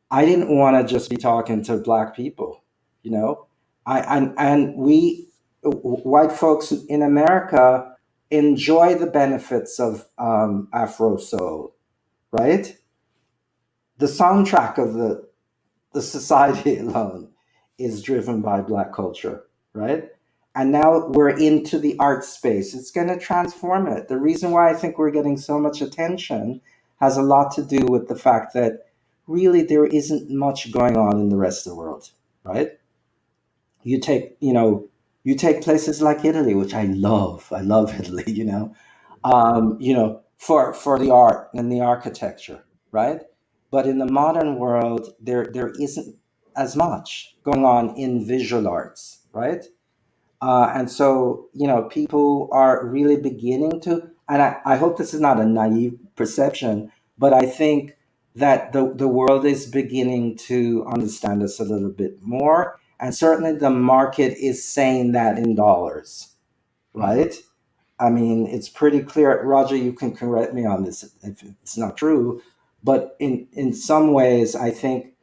I didn't want to just be talking to Black people, you know. And we white folks in America enjoy the benefits of AfroSoul, right? The soundtrack of the society alone is driven by Black culture, right? And now we're into the art space. It's going to transform it. The reason why I think we're getting so much attention has a lot to do with the fact that really there isn't much going on in the rest of the world, right? You take, you know, you take places like Italy, which I love. I love Italy, you know, for the art and the architecture, right? But in the modern world, there isn't as much going on in visual arts, right? And so, you know, people are really beginning to, and I hope this is not a naive perception, but I think that the world is beginning to understand us a little bit more. And certainly the market is saying that in dollars, right? I mean, it's pretty clear. Roger, you can correct me on this if it's not true, but in some ways, I think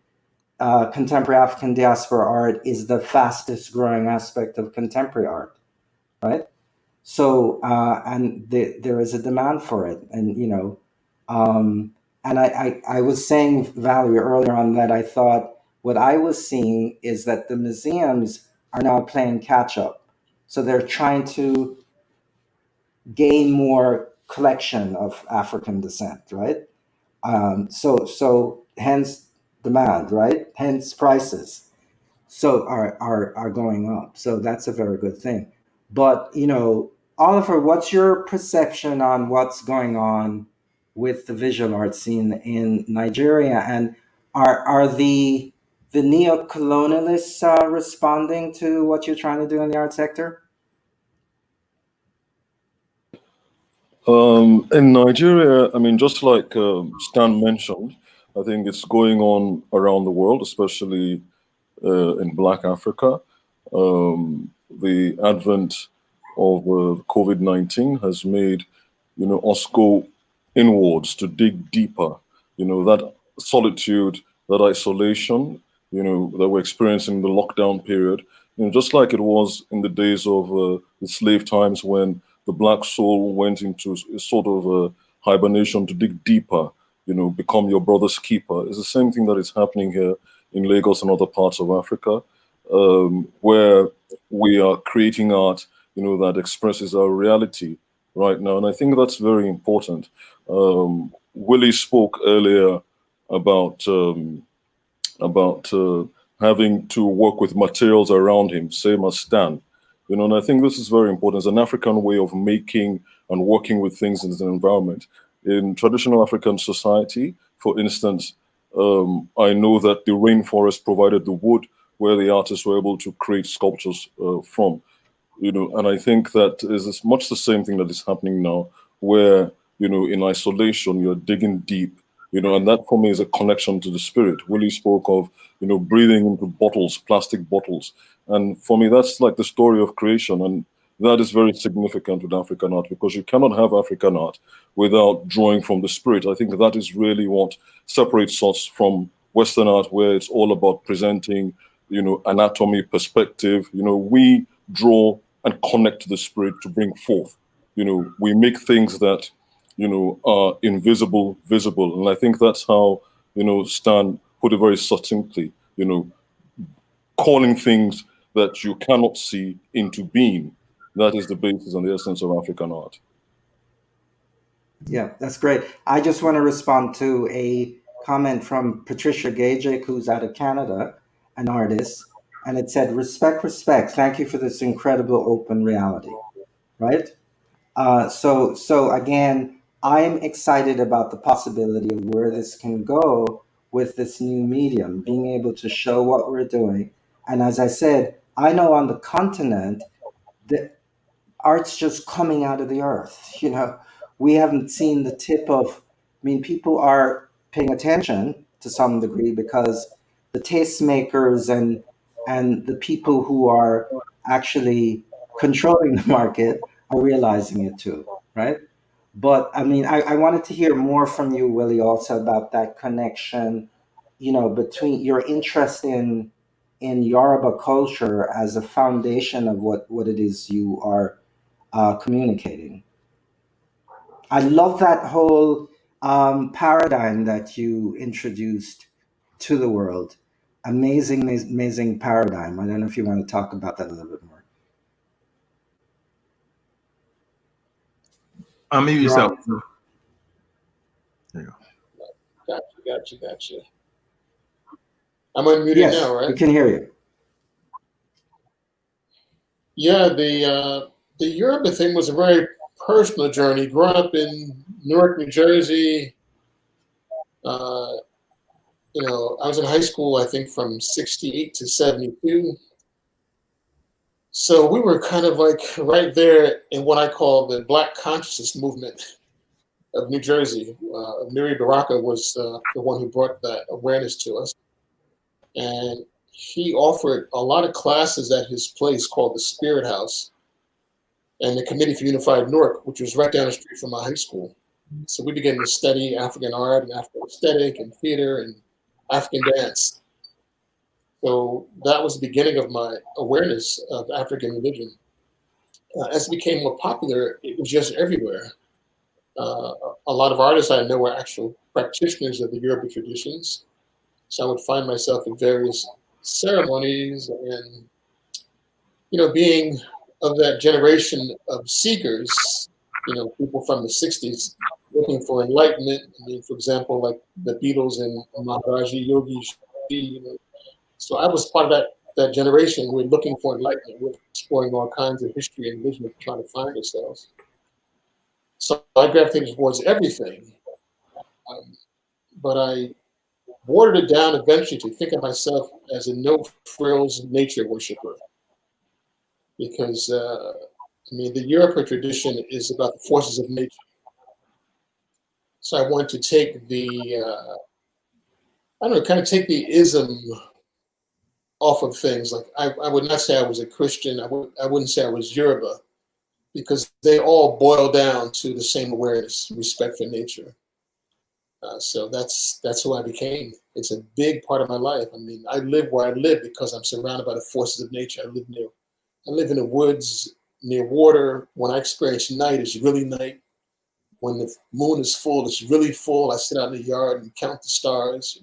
contemporary African diaspora art is the fastest growing aspect of contemporary art, right? So, and there is a demand for it, and you know, and I was saying, Valerie, earlier on that I thought what I was seeing is that the museums are now playing catch up, so they're trying to gain more collection of African descent, right? So hence demand, right? Hence prices. So are going up. So that's a very good thing. But you know, Oliver, what's your perception on what's going on with the visual art scene in Nigeria, and are the neo-colonialists responding to what you're trying to do in the art sector? In Nigeria, I mean, just like Stan mentioned, I think it's going on around the world, especially in Black Africa. The advent of COVID-19 has made, you know, us go inwards to dig deeper. You know, that solitude, that isolation, you know, that we're experiencing the lockdown period, you know, just like it was in the days of the slave times when the Black soul went into a sort of hibernation to dig deeper, you know, become your brother's keeper. It's the same thing that is happening here in Lagos and other parts of Africa, where we are creating art, you know, that expresses our reality right now. And I think that's very important. Willie spoke earlier about having to work with materials around him, same as Stan. You know, and I think this is very important. It's an African way of making and working with things in the environment. In traditional African society, for instance, I know that the rainforest provided the wood where the artists were able to create sculptures from. You know, and I think that is much the same thing that is happening now, where, you know, in isolation, you're digging deep, you know, and that for me is a connection to the spirit. Willie spoke of, you know, breathing into bottles, plastic bottles. And for me, that's like the story of creation. And that is very significant with African art, because you cannot have African art without drawing from the spirit. I think that is really what separates us from Western art, where it's all about presenting, anatomy, perspective. We draw and connect to the spirit to bring forth. We make things that, are invisible, visible. And I think that's how, Stan put it very succinctly, calling things that you cannot see into being. That is the basis and the essence of African art. Yeah, that's great. I just want to respond to a comment from Patricia Gajic, who's out of Canada, an artist, and it said, "Respect, respect. Thank you for this incredible open reality." Right? So again, I'm excited about the possibility of where this can go with this new medium, being able to show what we're doing. And as I said, I know on the continent, the art's just coming out of the earth. We haven't seen the tip of. I mean, people are paying attention to some degree because the tastemakers and the people who are actually controlling the market are realizing it too, right? But I mean, I wanted to hear more from you, Willie, also about that connection, between your interest in Yoruba culture as a foundation of what it is you are communicating. I love that whole paradigm that you introduced to the world. Amazing, amazing paradigm. I don't know if you want to talk about that a little bit more. Unmute yourself. There you go. Gotcha. I'm unmuted Yes, now, right? we can hear you. Yeah, the Yoruba thing was a very personal journey. Growing up in Newark, New Jersey, I was in high school, I think, from 68 to 72. So we were kind of like right there in what I call the Black consciousness movement of New Jersey. Miri Baraka was the one who brought that awareness to us. And he offered a lot of classes at his place called the Spirit House and the Committee for Unified Newark, which was right down the street from my high school. So we began to study African art and African aesthetic and theater and African dance. So that was the beginning of my awareness of African religion. As it became more popular, it was just everywhere. A lot of artists I know are actual practitioners of the Yoruba traditions. So I would find myself in various ceremonies and, being of that generation of seekers, people from the 60s looking for enlightenment. I mean, for example, like the Beatles and Maharaji Yogi. So I was part of that generation. We're looking for enlightenment. We're exploring all kinds of history and vision, trying to find ourselves. So I gravitated towards everything. But I watered it down eventually to think of myself as a no-frills nature worshiper. Because, the Yoruba tradition is about the forces of nature. So I wanted to take take the ism off of things. Like I would not say I was a Christian. I wouldn't say I was Yoruba, because they all boil down to the same awareness, respect for nature. So that's who I became. It's a big part of my life. I mean, I live where I live because I'm surrounded by the forces of nature. I live in the woods near water. When I experience night, it's really night. When the moon is full, it's really full. I sit out in the yard and count the stars,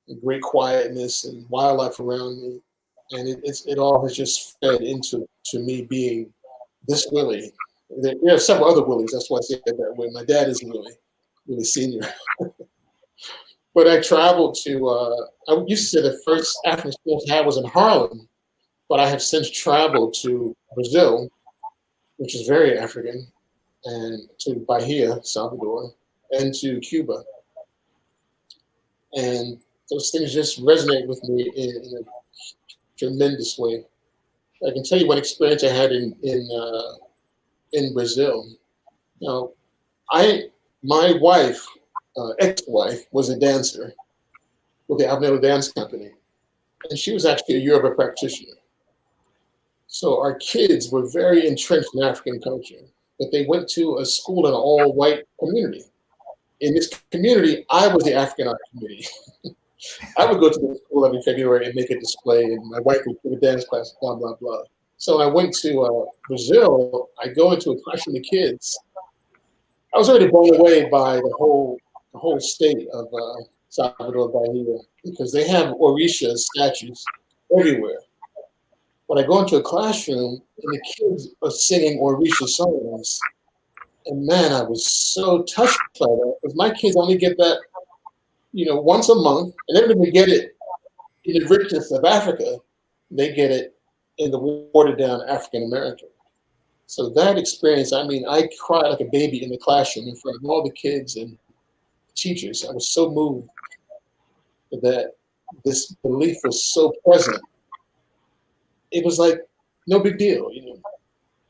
and great quietness and wildlife around me. And it all has just fed into me being this Willie. There are several other Willies. That's why I say it that way. My dad is Willie Senior. But I traveled to, I used to say the first African experience I had was in Harlem, but I have since traveled to Brazil, which is very African, and to Bahia, Salvador, and to Cuba. And those things just resonate with me in a tremendous way. I can tell you one experience I had in Brazil. My wife, ex-wife, was a dancer with the Alvaro Dance Company, and she was actually a Yoruba practitioner. So our kids were very entrenched in African culture, but they went to a school in an all-white community. In this community, I was the African art community. I would go to the school every February and make a display, and my wife would give a dance class, blah, blah, blah. So when I went to Brazil, I go into a classroom of kids. I was already blown away by the whole state of Salvador Bahia, because they have Orisha statues everywhere. When I go into a classroom and the kids are singing Orisha songs, and man, I was so touched by that, because my kids only get that, once a month, and they're going to get it in the richness of Africa. They get it in the watered down African American. So that experience, I mean, I cried like a baby in the classroom in front of all the kids and teachers. I was so moved that this belief was so present. It was like no big deal,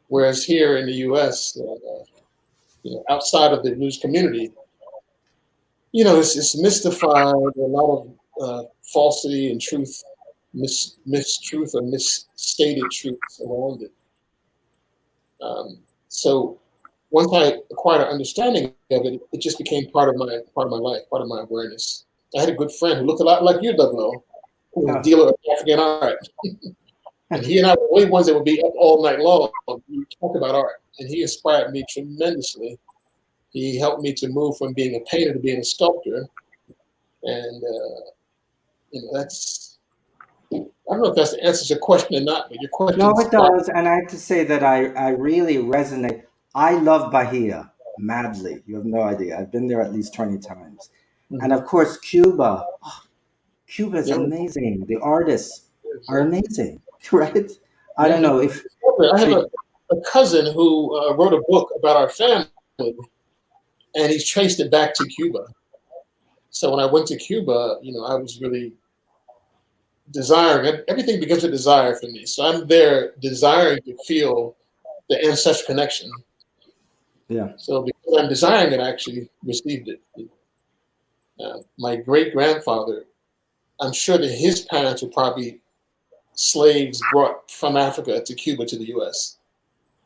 Whereas here in the U.S., outside of the blues community, it's mystified. A lot of falsity and truth, mistruth or misstated truths around it. So once I acquired an understanding of it, it just became part of my life, part of my awareness. I had a good friend who looked a lot like you, Douglas, who was a dealer of African art. And he and I were the only ones that would be up all night long. We talk about art, and he inspired me tremendously. He helped me to move from being a painter to being a sculptor, and that's. I don't know if that's the answer to your question or not, but your question. No, it does, and I have to say that I really resonate. I love Bahia madly. You have no idea. I've been there at least 20 times, and of course Cuba. Oh, Cuba is amazing. The artists are amazing, right? I don't know if I have a cousin who wrote a book about our family, and he's traced it back to Cuba. So when I went to Cuba, I was really desiring. Everything begins with desire for me. So I'm there desiring to feel the ancestral connection. Yeah. So because I'm desiring it, I actually received it. My great grandfather, I'm sure that his parents were probably slaves brought from Africa to Cuba to the U.S.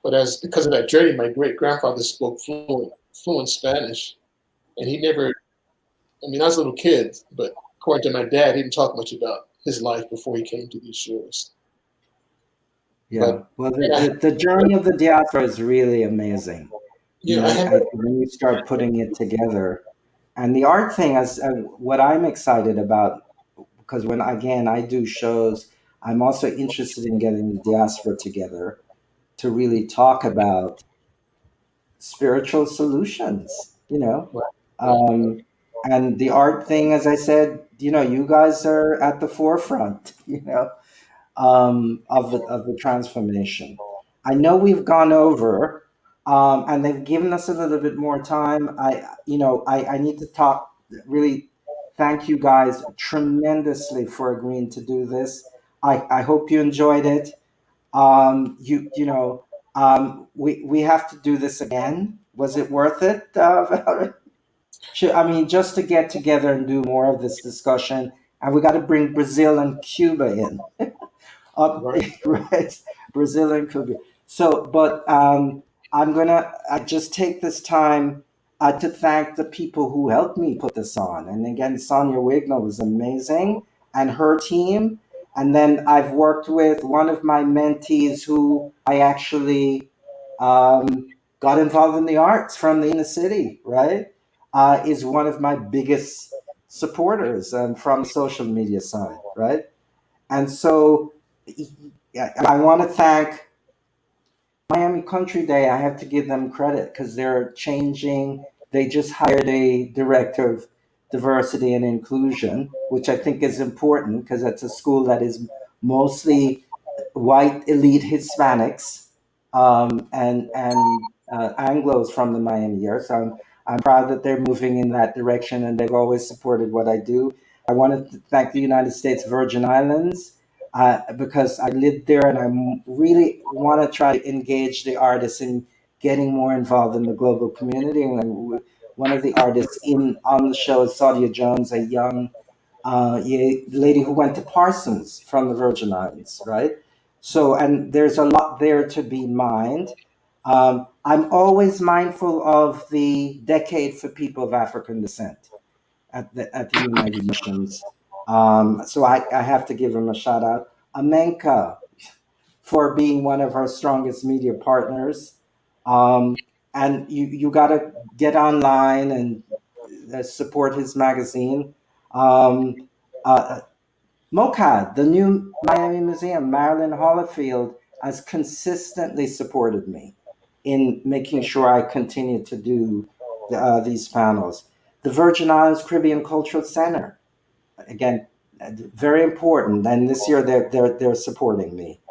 But because of that journey, my great grandfather spoke fluent Spanish, and he never. I mean, I was a little kid, but according to my dad, he didn't talk much about his life before he came to these shores. Yeah, well, the journey of the diaspora is really amazing. When you start putting it together, and the art thing is what I'm excited about, because when again I do shows, I'm also interested in getting the diaspora together to really talk about spiritual solutions, and the art thing, as I said, you guys are at the forefront, of the transformation. I know we've gone over, and they've given us a little bit more time. I need to really thank you guys tremendously for agreeing to do this. I hope you enjoyed it. We have to do this again. Was it worth it, Valerie? I mean, just to get together and do more of this discussion, and we got to bring Brazil and Cuba in. Right, Brazil and Cuba. So, but I'm gonna just take this time to thank the people who helped me put this on. And again, Sonia Wigner was amazing, and her team. And then I've worked with one of my mentees who I actually got involved in the arts from the inner city, right? Is one of my biggest supporters from the social media side, right? And so I want to thank Miami Country Day. I have to give them credit because they're changing. They just hired a director of diversity and inclusion, which I think is important because it's a school that is mostly white elite Hispanics and Anglos from the Miami area. So I'm proud that they're moving in that direction, and they've always supported what I do. I wanted to thank the United States Virgin Islands because I lived there, and I really want to try to engage the artists in getting more involved in the global community. And one of the artists on the show is Sadia Jones, a young lady who went to Parsons from the Virgin Islands, right? So, and there's a lot there to be mined. I'm always mindful of the Decade for People of African Descent at the United Nations. So I have to give him a shout out. Amenka for being one of our strongest media partners. And you got to get online and support his magazine. Um, uh, MOCAD, the new Miami Museum, Marilyn Hollifield, has consistently supported me in making sure I continue to do these panels. The Virgin Islands Caribbean Cultural Center, again, very important. And this year they're supporting me.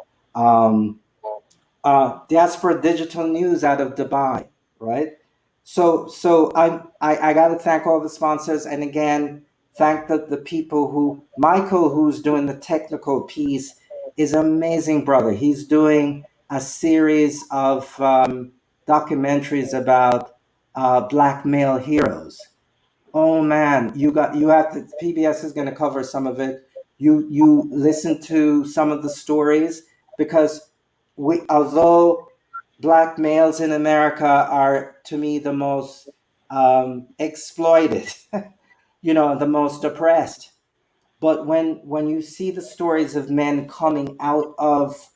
Diaspora Digital News out of Dubai, right? So I got to thank all the sponsors, and again, thank the people who Michael, who's doing the technical piece, is an amazing brother. He's doing a series of documentaries about Black male heroes. Oh man, you have to. PBS is going to cover some of it. You listen to some of the stories, because although Black males in America are, to me, the most exploited, the most oppressed. But when you see the stories of men coming out of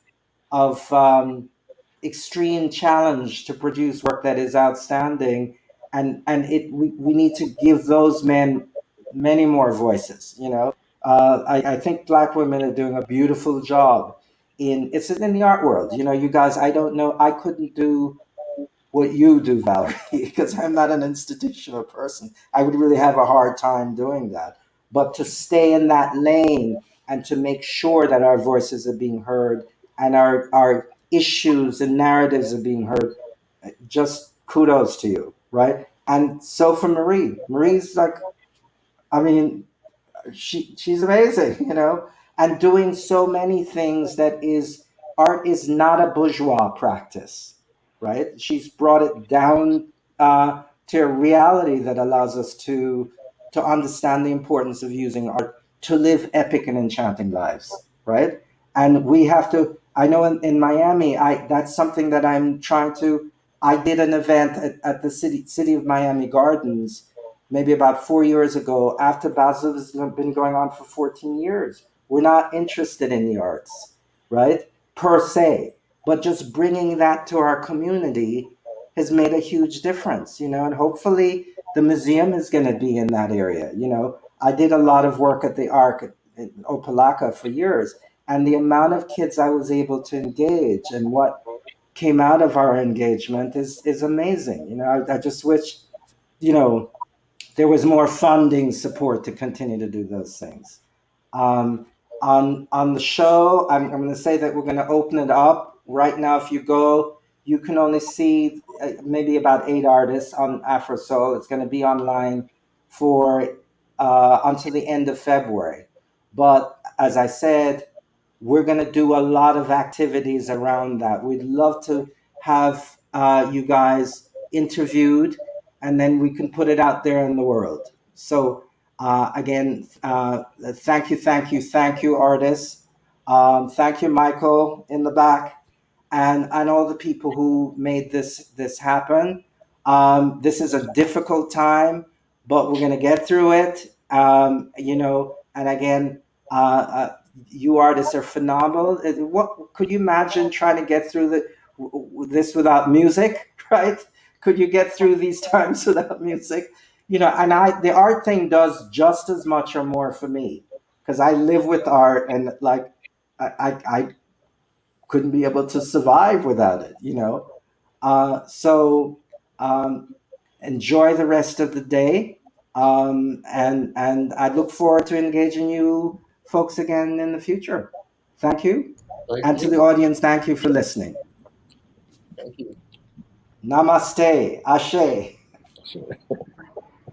extreme challenge to produce work that is outstanding, and we need to give those men many more voices. I think Black women are doing a beautiful job it's in the art world. You guys, I don't know, I couldn't do what you do, Valerie, because I'm not an institutional person. I would really have a hard time doing that. But to stay in that lane and to make sure that our voices are being heard and our issues and narratives are being heard, just kudos to you, right? And so for Marie's like, I mean, she's amazing, and doing so many things that is art is not a bourgeois practice, right? She's brought it down to a reality that allows us to understand the importance of using art to live epic and enchanting lives, right? And we have to. I know in Miami, that's something that I'm trying to. I did an event at the city of Miami Gardens maybe about 4 years ago, after Basel has been going on for 14 years. We're not interested in the arts, right? Per se, but just bringing that to our community has made a huge difference, and hopefully the museum is going to be in that area. I did a lot of work at the Arc in Opelika for years, and the amount of kids I was able to engage and what came out of our engagement is amazing. I just wish, there was more funding support to continue to do those things. On the show, I'm going to say that we're going to open it up right now. If you go, you can only see maybe about 8 artists on AfroSoul. It's going to be online for until the end of February. But as I said, we're going to do a lot of activities around that. We'd love to have you guys interviewed, and then we can put it out there in the world. So again, thank you, artists. Thank you, Michael, in the back, and all the people who made this happen. This is a difficult time, but we're going to get through it. And again, you artists are phenomenal. What could you imagine trying to get through this without music, right? Could you get through these times without music? And the art thing does just as much or more for me, because I live with art, and like I couldn't be able to survive without it. So enjoy the rest of the day, and I look forward to engaging you folks again in the future. Thank you. And to the audience, thank you for listening. Thank you. Namaste. Ashe. Ashe.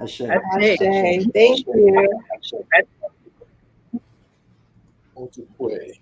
Ashe. Thank you. Ojukwe.